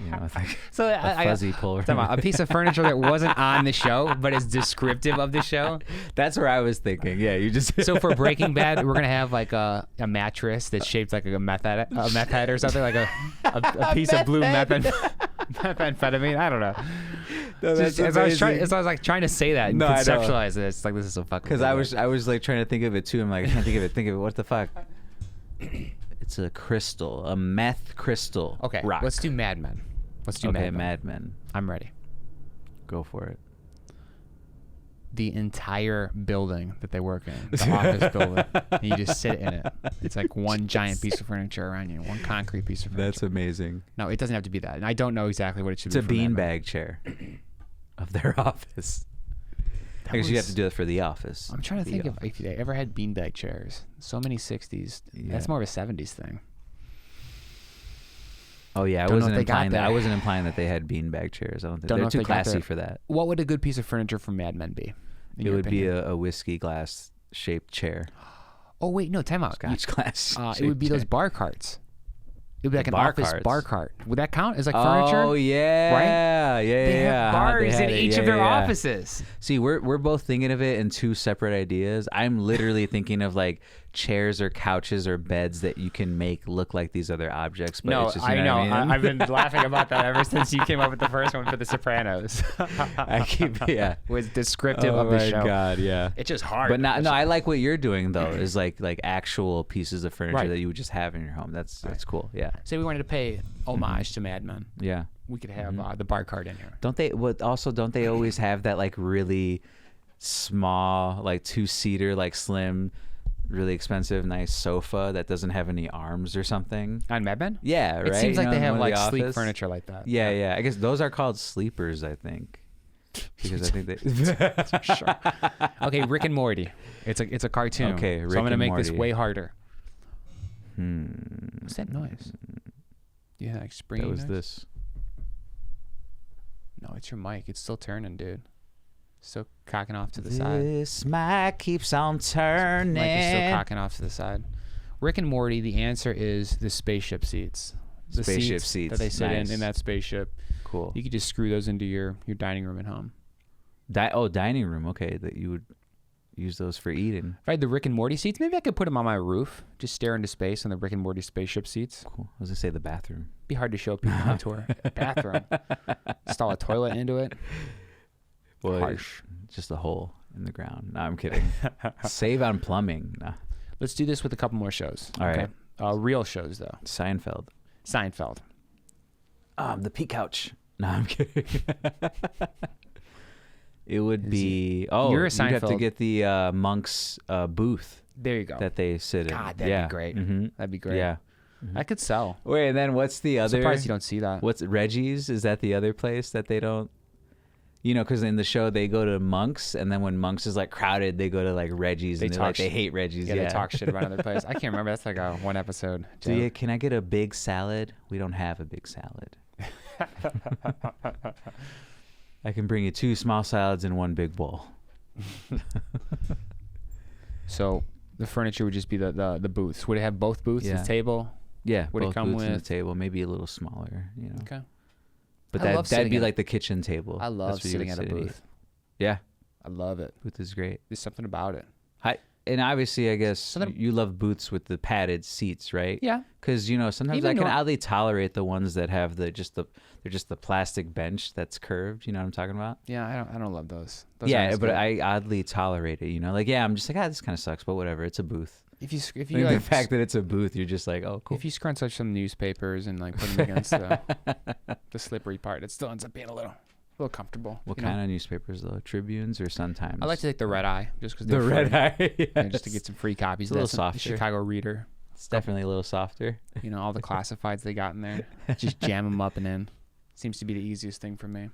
B: You know, like
A: so
B: a fuzzy pull.
A: A piece of furniture that wasn't on the show, but is descriptive of the show.
B: That's where I was thinking. Yeah, you just.
A: So for Breaking Bad, we're gonna have like a mattress that's shaped like a meth head or something, like a piece of blue methamphetamine. I don't know.
B: No,
A: as I was trying to say that and conceptualize it, it's like this is so fucking.
B: Because I was like trying to think of it too. I'm like, I can't think of it. What the fuck? It's a crystal, a meth crystal.
A: Okay,
B: rock.
A: Let's do Mad Men.
B: Mad Men.
A: I'm ready.
B: Go for it.
A: The entire building that they work in, the office building, and you just sit in it. It's like one giant piece of furniture around you, one concrete piece of furniture.
B: That's amazing.
A: No, it doesn't have to be that. And I don't know exactly what it should be.
B: It's a beanbag chair of their office. Because you have to do it for the office.
A: I'm trying to think if they ever had beanbag chairs. So many 60s. Yeah. That's more of a 70s thing.
B: Oh yeah, I wasn't implying that they had beanbag chairs. I don't think they're too classy for that.
A: What would a good piece of furniture from Mad Men be?
B: It would be a whiskey glass shaped chair.
A: Oh wait, no, time out.
B: Scotch glass.
A: It would be those bar carts. It would be like an office bar cart. Would that count as like furniture?
B: Oh yeah,
A: right?
B: Yeah.
A: They have bars in each of their offices.
B: See, we're both thinking of it in two separate ideas. I'm literally thinking of like chairs or couches or beds that you can make look like these other objects. But
A: no,
B: it's just,
A: I know.
B: What I mean?
A: I've been laughing about that ever since you came up with the first one for The Sopranos. Was descriptive of the show.
B: Oh my god, yeah.
A: It's just hard.
B: But I like what you're doing though. Is like actual pieces of furniture that you would just have in your home. That's cool. Yeah.
A: Say we wanted to pay homage to Mad Men.
B: Yeah.
A: We could have the bar cart in here.
B: Don't they always have that like really small, like 2-seater, like slim, really expensive, nice sofa that doesn't have any arms or something?
A: On Mad Men?
B: Yeah, right.
A: It seems like they have like sleek
B: office?
A: furniture like that.
B: Yeah. I guess those are called sleepers, I think. Because I think they.
A: Sure. Okay, Rick and Morty. It's a cartoon.
B: Okay, Rick
A: so I'm gonna
B: and
A: make
B: Morty.
A: this way harder. What's that noise? Yeah, like springy
B: That was
A: noise?
B: this.
A: No, it's your mic. It's still turning, dude. Still cocking off to the side.
B: This mic keeps on turning.
A: Mic is still cocking off to the side. Rick and Morty, the answer is the spaceship seats. The
B: Spaceship seats
A: that they sit
B: nice.
A: in that spaceship.
B: Cool.
A: You could just screw those into your dining room at home.
B: Dining room. Okay, that you would use those for eating.
A: If I had the Rick and Morty seats, maybe I could put them on my roof. Just stare into space on the Rick and Morty spaceship seats.
B: Cool. I was gonna say the bathroom.
A: Be hard to show people on tour. Bathroom. Install a toilet into it.
B: Well,
A: harsh.
B: Just a hole in the ground. No, I'm kidding. Save on plumbing. No.
A: Let's do this with a couple more shows.
B: All right.
A: Real shows though.
B: Seinfeld.
A: The
B: Pea Couch. No, I'm kidding. It would be. You're a Seinfeld. You'd have to get the Monk's booth.
A: There you go.
B: That they sit in.
A: God, that'd be great.
B: Mm-hmm.
A: That'd be great.
B: Yeah.
A: I could sell.
B: Wait, and then what's the other?
A: I'm surprised you don't see that.
B: What's Reggie's? Is that the other place that they don't? You know, because in the show they go to Monk's, and then when Monk's is like crowded, they go to like Reggie's, and they hate Reggie's.
A: Yeah, they talk shit about other places. I can't remember. That's like a one episode.
B: Can I get a big salad? We don't have a big salad. I can bring you 2 small salads and 1 big bowl.
A: So the furniture would just be the booths. Would it have both booths? The table?
B: Yeah,
A: would
B: both
A: it come
B: booths
A: with
B: and the table? Maybe a little smaller. You know.
A: Okay.
B: But that'd be like the kitchen table.
A: I love sitting at a booth.
B: Yeah.
A: I love it.
B: Booth is great.
A: There's something about it.
B: And obviously, I guess you love booths with the padded seats, right?
A: Yeah.
B: Because, you know, sometimes I can oddly tolerate the ones that have they're just the plastic bench that's curved. You know what I'm talking about?
A: Yeah, I don't love those.
B: Yeah, but I oddly tolerate it, you know? Like, yeah, I'm just like, this kind of sucks, but whatever. It's a booth.
A: If you
B: like, the fact that it's a booth, you're just like, oh, cool.
A: If you scrunch up some newspapers and like put them against the slippery part, it still ends up being a little comfortable.
B: What kind of newspapers though? Tribunes or Sun Times?
A: I like to take the Red Eye just because
B: the Red Eye, yes.
A: just to get some free copies.
B: It's a little softer.
A: The Chicago Reader.
B: It's definitely a little softer.
A: You know, all the classifieds they got in there. Just jam them up and in. Seems to be the easiest thing for me.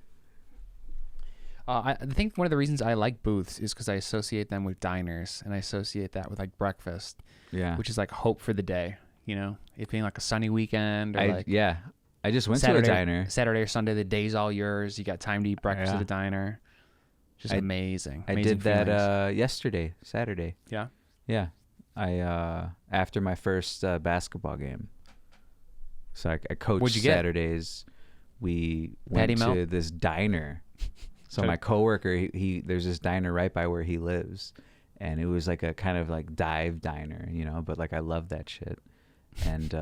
A: I think one of the reasons I like booths is because I associate them with diners, and I associate that with like breakfast.
B: Yeah.
A: Which is like hope for the day, you know? It being like a sunny weekend or
B: I just went to a diner.
A: Saturday or Sunday, the day's all yours. You got time to eat breakfast at a diner. Just amazing.
B: I did that yesterday, Saturday.
A: Yeah?
B: Yeah. I after my first basketball game. So I coached Saturdays. We went to this diner. So my coworker, he there's this diner right by where he lives, and it was like a kind of like dive diner, you know. But like I love that shit, and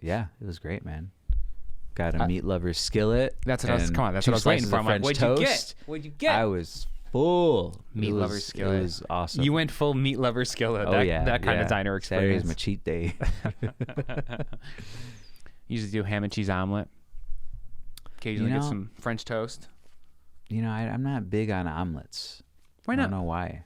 B: yeah, it was great, man. Got a meat lover's skillet.
A: That's what I was waiting for. I'm like, what'd you get?
B: I was full.
A: Meat lover's skillet.
B: It was awesome.
A: You went full meat lover's skillet. That kind of diner experience.
B: Saturday's my cheat day.
A: Usually do ham and cheese omelet. Occasionally get some French toast.
B: You know, I'm not big on omelets.
A: Why not?
B: I don't know why.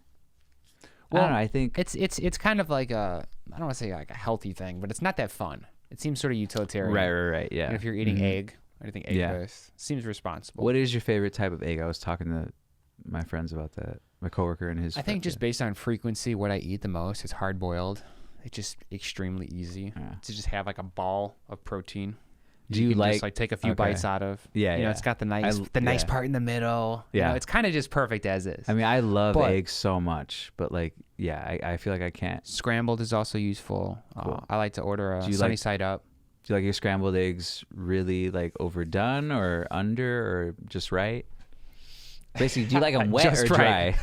A: Well,
B: I don't know. I think
A: it's kind of like I don't want to say like a healthy thing, but it's not that fun. It seems sort of utilitarian.
B: Right. Yeah.
A: And if you're eating egg, anything egg-based, seems responsible.
B: What is your favorite type of egg? I was talking to my friends about that. My coworker and his.
A: I think just based on frequency, what I eat the most is hard boiled. It's just extremely easy to just have like a ball of protein.
B: Do you like
A: just take a few bites out of?
B: Yeah,
A: you know, it's got the nice part in the middle.
B: Yeah,
A: you know, it's kind of just perfect as is.
B: I mean, I love eggs so much, but like, I feel like I can't.
A: Scrambled is also useful.
B: Cool.
A: I like to order a sunny side up.
B: Do you like your scrambled eggs really like overdone or under or just right? Basically, do you like them wet or dry?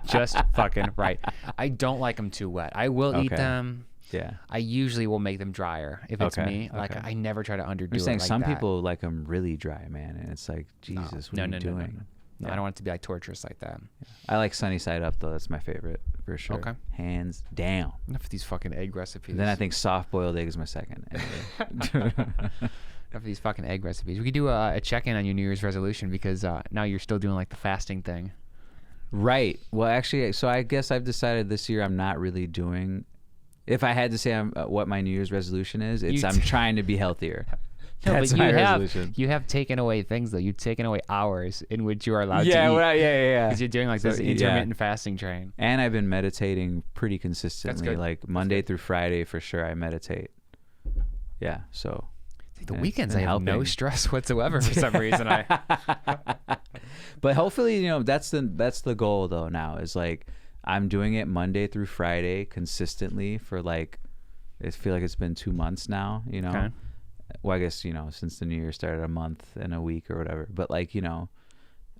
A: Just fucking right. I don't like them too wet. I will eat them.
B: Yeah.
A: I usually will make them drier if it's me. Like I never try to underdo it.
B: You're saying
A: like
B: some
A: that.
B: people like them really dry, man, and it's like, Jesus, what are you doing?
A: No, I don't want it to be like torturous like that.
B: Yeah. I like sunny side up though. That's my favorite for sure.
A: Okay.
B: Hands down.
A: Enough of these fucking egg recipes.
B: And then I think soft boiled egg is my second. Anyway.
A: Enough of these fucking egg recipes. We could do a check-in on your New Year's resolution because now you're still doing like the fasting thing.
B: Right. Well, actually, so I guess I've decided this year I'm not really doing. If I had to say what my New Year's resolution is, it's I'm trying to be healthier. That's my resolution.
A: You have taken away things though. You've taken away hours in which you are allowed to eat.
B: Yeah.
A: Because you're doing like this intermittent fasting train.
B: And I've been meditating pretty consistently. That's good. Like Monday through Friday for sure. I meditate. Yeah. So.
A: The weekends I have no stress whatsoever for some reason.
B: But hopefully, you know, that's the goal though. Now is like I'm doing it Monday through Friday consistently for like I feel like it's been 2 months now. You know. Okay. Well, I guess, you know, since the new year started, a month and a week or whatever. But like, you know,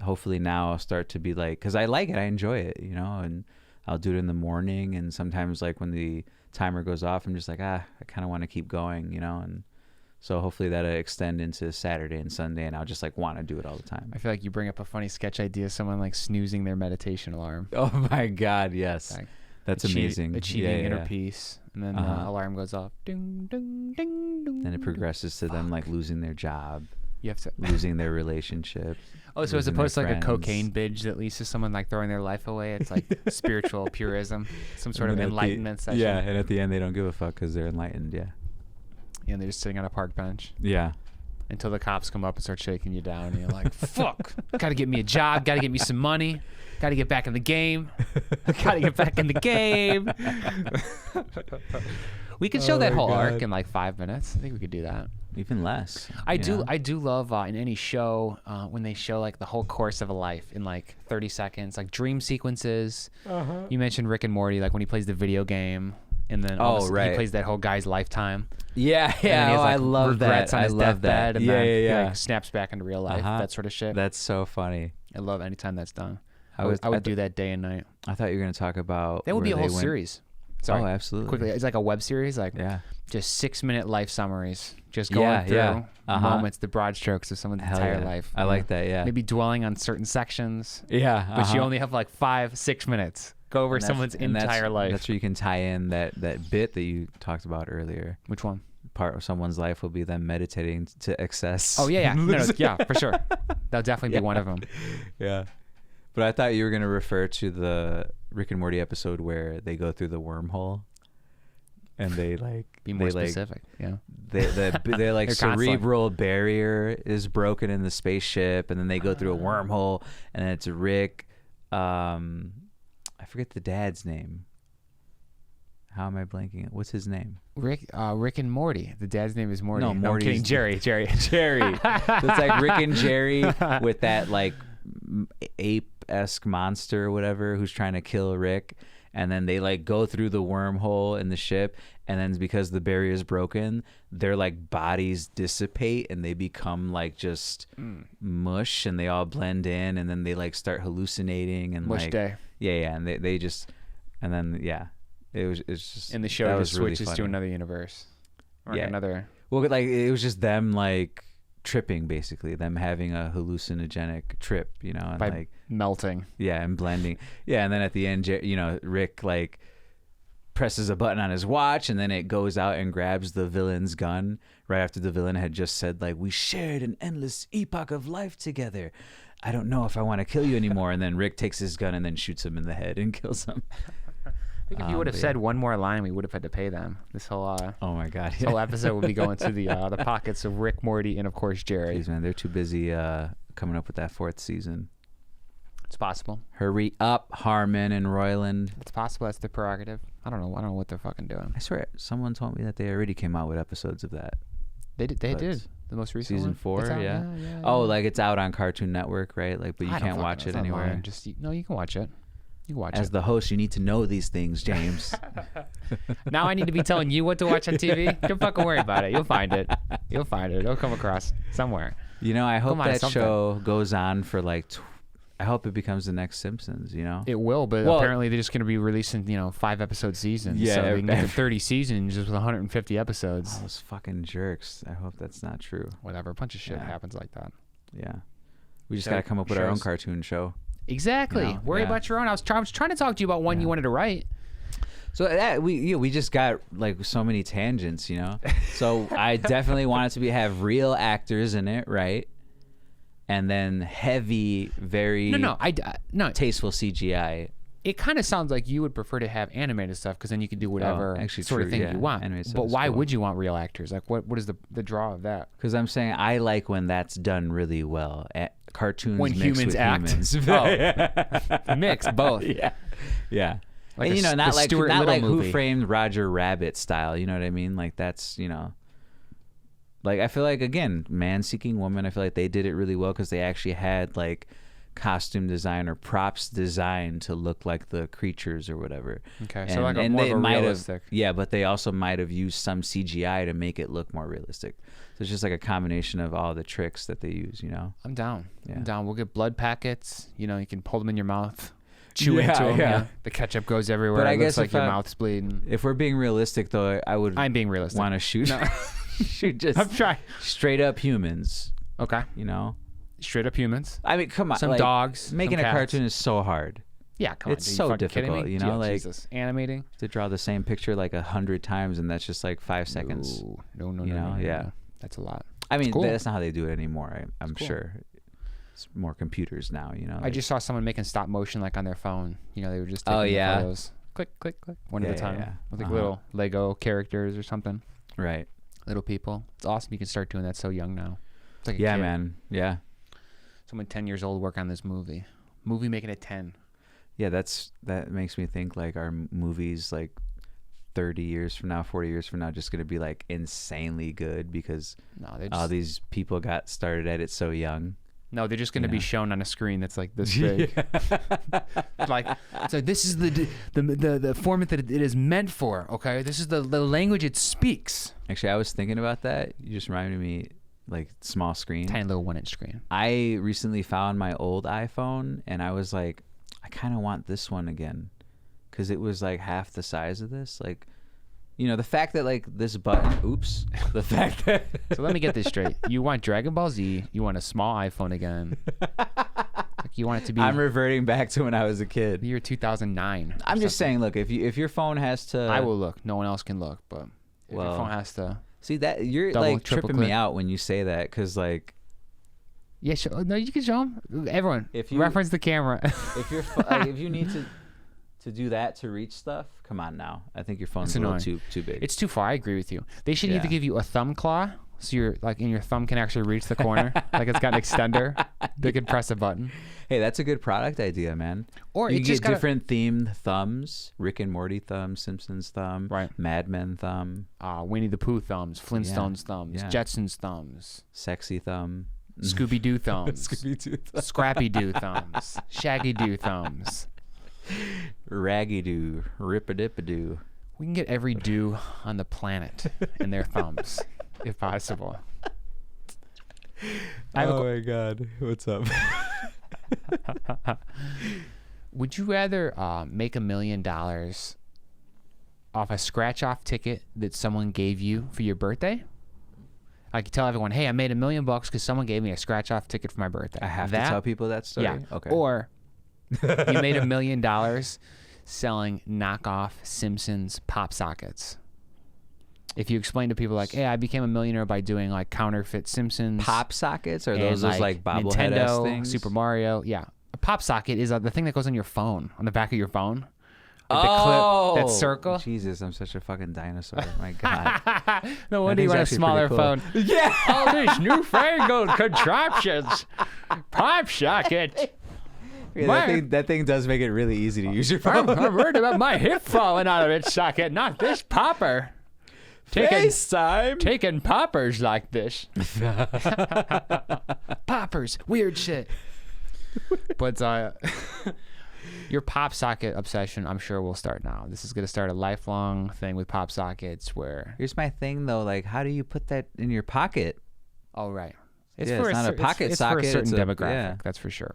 B: hopefully now I'll start to be like, because I like it, I enjoy it, you know, and I'll do it in the morning. And sometimes like when the timer goes off, I'm just like, I kind of want to keep going, you know. And so hopefully that'll extend into Saturday and Sunday, and I'll just like want to do it all the time.
A: I feel like you bring up a funny sketch idea, someone like snoozing their meditation alarm.
B: Oh my God, yes. Like, that's amazing.
A: Achieving inner peace. And then the alarm goes off. Ding, ding, ding, ding.
B: Then it progresses to them like losing their job.
A: You have to
B: losing their relationship.
A: Oh, so as opposed to like a cocaine binge that leads to someone like throwing their life away, it's like spiritual purism, some sort of enlightenment session.
B: Yeah, and at the end they don't give a fuck because they're enlightened. Yeah.
A: Yeah, and they're just sitting on a park bench.
B: Yeah.
A: until the cops come up and start shaking you down. And you're like, fuck, got to get me a job, got to get me some money, got to get back in the game, got to get back in the game. We could show that whole arc in like 5 minutes. I think we could do that.
B: Even less.
A: I do love in any show when they show like the whole course of a life in like 30 seconds, like dream sequences. You mentioned Rick and Morty, like when he plays the video game, and then he plays that whole guy's lifetime.
B: Yeah.
A: And then he has, like,
B: I love that.
A: On his deathbed, and then he,
B: yeah.
A: like, snaps back into real life. That sort of shit.
B: That's so funny.
A: I love anytime that's done. I would do that day and night.
B: I thought you were going to talk about
A: that would be a whole series. Sorry.
B: Oh, absolutely.
A: Quickly, it's like a web series, like just 6-minute life summaries, just going through moments, the broad strokes of someone's entire life.
B: I like that. Yeah.
A: Maybe dwelling on certain sections.
B: Yeah.
A: But you only have like 5-6 minutes. Go over someone's entire life.
B: That's where you can tie in that bit that you talked about earlier.
A: Which one?
B: Part of someone's life will be them meditating to excess.
A: Oh yeah. No, yeah, for sure. That'll definitely be one of them.
B: Yeah. But I thought you were going to refer to the Rick and Morty episode where they go through the wormhole, and they like
A: be more specific.
B: They like cerebral barrier is broken in the spaceship, and then they go through a wormhole, and it's Rick. I forget the dad's name. How am I blanking? What's his name?
A: Rick and Morty. The dad's name is Morty.
B: No, Morty's
A: I'm kidding. Jerry.
B: So it's like Rick and Jerry with that like ape-esque monster or whatever who's trying to kill Rick, and then they like go through the wormhole in the ship, and then because the barrier is broken, their like bodies dissipate and they become like just mush, and they all blend in, and then they like start hallucinating and
A: mush
B: like
A: day.
B: Yeah, and they just, and then it's just,
A: and the show just switches to another universe or another.
B: Well, like it was just them like tripping, basically them having a hallucinogenic trip, and
A: by
B: like
A: melting.
B: Yeah, and blending. Yeah, and then at the end, Rick like presses a button on his watch, and then it goes out and grabs the villain's gun right after the villain had just said like, we shared an endless epoch of life together. I don't know if I want to kill you anymore. And then Rick takes his gun and then shoots him in the head and kills him.
A: I think if you would have said one more line, we would have had to pay them. This whole
B: oh my god,
A: this whole episode would be going through the pockets of Rick, Morty, and of course Jerry.
B: Jeez, man, they're too busy coming up with that 4th season.
A: It's possible.
B: Hurry up, Harmon and Roiland.
A: It's possible. That's their prerogative. I don't know what they're fucking doing.
B: I swear, someone told me that they already came out with episodes of that.
A: They did. The most recent
B: season 4. Yeah. Oh, like it's out on Cartoon Network, right? Like, but you can't watch it anywhere.
A: No, you can watch it. You can watch it.
B: As the host, you need to know these things, James.
A: Now I need to be telling you what to watch on TV. Don't fucking worry about it. You'll find it. It'll come across somewhere.
B: I hope that show goes on for like. I hope it becomes the next Simpsons.
A: It will, but apparently they're just going to be releasing 5-episode seasons.
B: Yeah,
A: so they can get 30 seasons just with 150 episodes.
B: Those fucking jerks. I hope that's not true.
A: Whatever, a bunch of shit happens like that.
B: Yeah, we just got to come up with our own cartoon show.
A: Exactly. Worry about your own. I was trying to talk to you about one you wanted to write.
B: So that we just got like so many tangents, So I definitely want it to have real actors in it, right? And then heavy, very no, tasteful CGI.
A: It kind of sounds like you would prefer to have animated stuff because then you can do whatever sort of thing you want. But why would you want real actors? Like, what is the draw of that?
B: Because I'm saying I like when that's done really well. Cartoons
A: when humans act. Mix both.
B: Yeah.
A: Like
B: and
A: not like
B: Who Framed Roger Rabbit style. You know what I mean? Like that's like I feel like again, Man Seeking Woman. I feel like they did it really well because they actually had like costume design or props designed to look like the creatures or whatever.
A: Okay, so like more of a realistic.
B: But they also might have used some CGI to make it look more realistic. So it's just like a combination of all the tricks that they use,
A: I'm down. Yeah. I'm down. We'll get blood packets. You can pull them in your mouth, chew into them. Yeah. The ketchup goes everywhere. But I guess like your mouth's bleeding.
B: If we're being realistic, though, I'm
A: being realistic.
B: Want to shoot? No. Shoot just
A: I'm trying.
B: Straight up humans.
A: Okay. Straight up humans.
B: I mean, come on.
A: Some dogs.
B: Making a cartoon is so hard.
A: Yeah, come on.
B: It's so difficult,
A: like
B: Jesus.
A: Animating.
B: To draw the same picture like 100 times, and that's just like 5 seconds.
A: No. Yeah. That's a lot.
B: I mean, that's not how they do it anymore. I'm sure. It's more computers now,
A: I just saw someone making stop motion like on their phone. They were just taking photos. Click, click, click. One at a time. Yeah. With like little Lego characters or something.
B: Right.
A: Little people. It's awesome you can start doing that so young now. It's like a
B: Yeah,
A: kid.
B: man. Yeah.
A: Someone 10 years old work on this movie making it 10.
B: Yeah, that makes me think like our movies like 30 years from now, 40 years from now, just going to be like insanely good because all these people got started at it so young.
A: No, they're just going to be shown on a screen that's like this big. Like, so this is the format that it is meant for, okay? This is the language it speaks.
B: Actually, I was thinking about that. You just reminded me, like, small screen.
A: Tiny little 1-inch screen.
B: I recently found my old iPhone, and I was like, I kind of want this one again because it was like half the size of this. Like, you know, the fact that like this button, the fact that.
A: So let me get this straight. You want Dragon Ball Z, you want a small iPhone again. Like you want it to be.
B: I'm reverting back to when I was a kid.
A: The year 2009.
B: I'm just saying, look, if your phone has to.
A: I will look. No one else can look, but if your phone has to.
B: See that you're
A: double,
B: like tripping
A: click.
B: me out when you say that because like.
A: Yeah, sure. No, you can show them. Everyone, if you reference the camera.
B: If you're like, if you need to do that to reach stuff, come on now. I think your phone's a little too big.
A: It's too far. I agree with you. They should either give you a thumb claw, so your thumb can actually reach the corner, like it's got an extender. They can press a button.
B: Hey, that's a good product idea, man.
A: Or
B: you
A: it just
B: get different themed thumbs: Rick and Morty thumb, Simpsons thumb, Mad Men thumb,
A: Winnie the Pooh thumbs, Flintstones thumbs, Jetsons thumbs,
B: sexy thumb.
A: Scooby Doo thumbs, Scrappy Doo thumbs, Shaggy Doo thumbs,
B: Raggy Doo, Rip-a-dip-a-doo.
A: We can get every Doo on the planet in their thumbs, if possible.
B: Oh my God, what's up?
A: Would you rather make $1 million off a scratch-off ticket that someone gave you for your birthday? Like you tell everyone, hey, I made $1 million because someone gave me a scratch-off ticket for my birthday.
B: I have to tell people that story?
A: Yeah.
B: Okay.
A: Or you made $1 million selling knockoff Simpsons pop sockets. If you explain to people like, hey, I became a millionaire by doing like counterfeit Simpsons.
B: Pop sockets? Are those like bobblehead
A: Nintendo,
B: things?
A: Super Mario. Yeah. A pop socket is the thing that goes on your phone, on the back of your phone. With the clip, that circle.
B: Jesus, I'm such a fucking dinosaur. My God.
A: No wonder you want a smaller phone.
B: Yeah.
A: All these newfangled contraptions. Pop socket.
B: Yeah, that thing does make it really easy to use your phone.
A: I'm worried about my hip falling out of its socket, not this popper. Taking poppers like this. Poppers, weird shit. But your pop socket obsession, I'm sure, will start now. This is going to start a lifelong thing with pop sockets where...
B: Here's my thing, though. Like, how do you put that in your pocket?
A: Oh, right.
B: It's not a pocket socket.
A: It's for a certain demographic, that's for sure.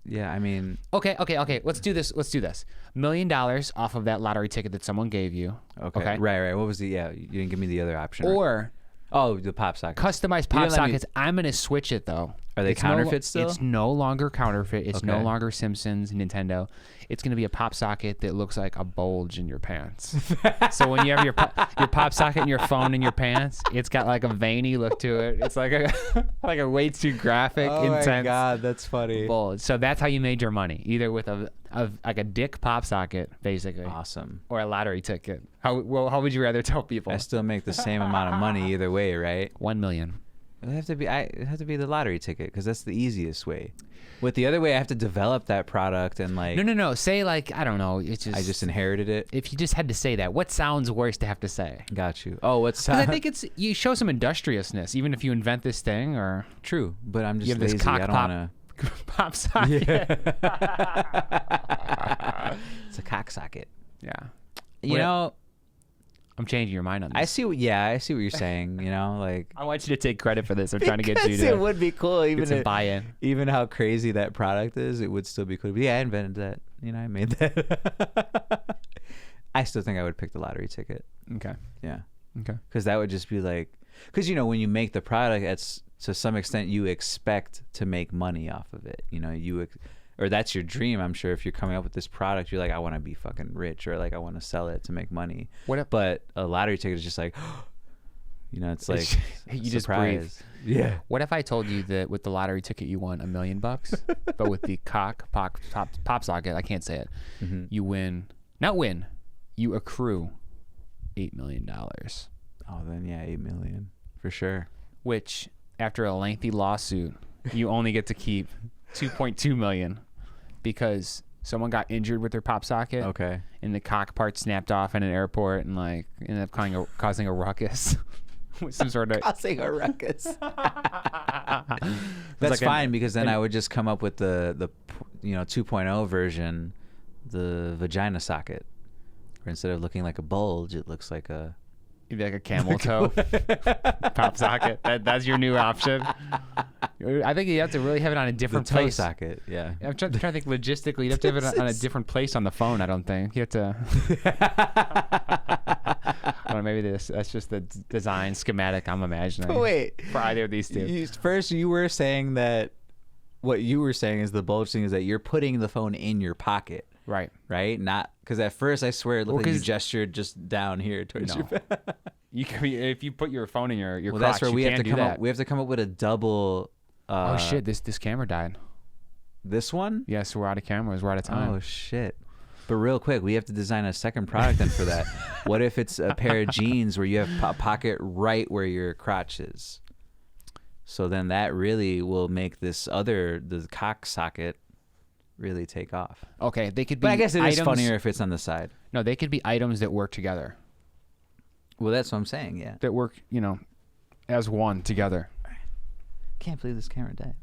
B: Yeah, I mean...
A: Okay. Let's do this. $1 million off of that lottery ticket that someone gave you.
B: Okay. Right. What was the... Yeah, you didn't give me the other option.
A: Or...
B: Oh, the pop socket.
A: Customized pop sockets. I'm going to switch it, though.
B: Are they counterfeit still?
A: It's no longer counterfeit. It's no longer Simpsons, Nintendo. It's going to be a pop socket that looks like a bulge in your pants. So when you have your pop socket and your phone in your pants, it's got like a veiny look to it. It's like a way too graphic, intense. Oh my
B: God, that's funny.
A: Bulge. So that's how you made your money, either with like a dick pop socket, basically.
B: Awesome.
A: Or a lottery ticket. How would you rather tell people?
B: I still make the same amount of money either way, right?
A: $1 million.
B: It have to be the lottery ticket because that's the easiest way. With the other way, I have to develop that product and like.
A: No. Say like I don't know. It's just
B: I just inherited it.
A: If you just had to say that, what sounds worse to have to say?
B: Got you. Oh, what's?
A: I think you show some industriousness, even if you invent this thing or.
B: True, but I'm just
A: you have
B: lazy.
A: This cock
B: I don't want
A: to. Pop socket.
B: Yeah. It's a cock socket.
A: Yeah.
B: You know.
A: I'm changing your mind on this.
B: I see what you're saying. You know, like
A: I want you to take credit for this. I'm trying to get you to.
B: It would be cool, even
A: to buy in.
B: Even how crazy that product is, it would still be cool. But yeah, I invented that. You know, I made that. I still think I would pick the lottery ticket.
A: Okay.
B: Yeah.
A: Okay.
B: Because that would just be like, because you know, when you make the product, it's to some extent you expect to make money off of it. You know, or that's your dream. I'm sure if you're coming up with this product, you're like, I want to be fucking rich, or like I want to sell it to make money. But a lottery ticket is just like, you know, it's like
A: you just breathe.
B: Yeah.
A: What if I told you that with the lottery ticket you won $1 million, but with the cock pop socket, I can't say it. Mm-hmm. You accrue $8 million.
B: Oh, then yeah, $8 million for sure.
A: Which after a lengthy lawsuit, you only get to keep $2.2 million because someone got injured with their pop socket.
B: Okay.
A: And the cock part snapped off in an airport and like ended up causing a ruckus. With some sort of
B: causing a ruckus. That's fine because then I would just come up with the 2.0 version, the vagina socket, where instead of looking like a bulge, it looks like a
A: camel toe pop socket. That's your new option. I think you have to really have it on a different place.
B: Socket, yeah.
A: I'm trying to think logistically. You have to have it on a different place on the phone. I don't think you have to. I don't know, maybe that's just the design schematic I'm imagining.
B: But wait,
A: for either of these two.
B: First, you were saying that what you were saying is the bulge thing is that you're putting the phone in your pocket.
A: Right.
B: Not because at first I swear it looked like you gestured just down here towards your back.
A: You can, if you put your phone in your crotch,
B: that's where we have to
A: come
B: up. We have to come up with a double.
A: Oh shit! This camera died.
B: This one?
A: Yes, we're out of cameras. We're out of time.
B: Oh shit! But real quick, we have to design a second product then for that. What if it's a pair of jeans where you have a pocket right where your crotch is? So then that really will make the cock socket really take off.
A: Okay, they could be.
B: But I guess it is funnier if it's on the side.
A: No, they could be items that work together.
B: Well, that's what I'm saying. Yeah.
A: That work, as one together.
B: Can't believe this camera died.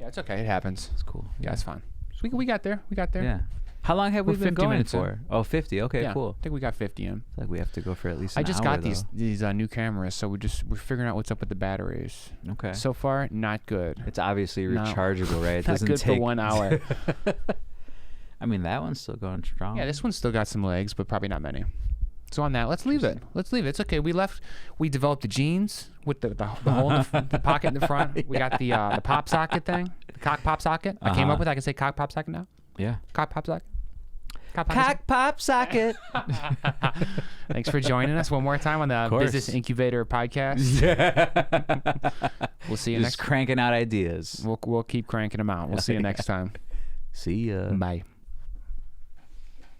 A: Yeah, it's okay. It happens.
B: It's cool.
A: Yeah, it's fine. So we got there.
B: Yeah. How long have we been going for?
A: In.
B: Oh, 50. Okay,
A: yeah,
B: cool.
A: I think we got 50 in.
B: It's like we have to go for at least an hour,
A: I just got these new cameras, so we're figuring out what's up with the batteries.
B: Okay.
A: So far, not good.
B: It's obviously rechargeable, right? It
A: doesn't take for 1 hour.
B: I mean, that one's still going strong.
A: Yeah, this one's still got some legs, but probably not many. So on that, let's leave it. It's okay. We developed the jeans with the hole in the pocket in the front. Yeah. We got the pop socket thing, the cock pop socket. I came up with. I can say cock pop socket now.
B: Yeah.
A: Cock pop socket.
B: Cock pop socket.
A: Thanks for joining us one more time on the Business Incubator podcast. We'll see you next.
B: Just cranking out ideas.
A: We'll keep cranking them out. We'll see you next time.
B: See ya.
A: Bye.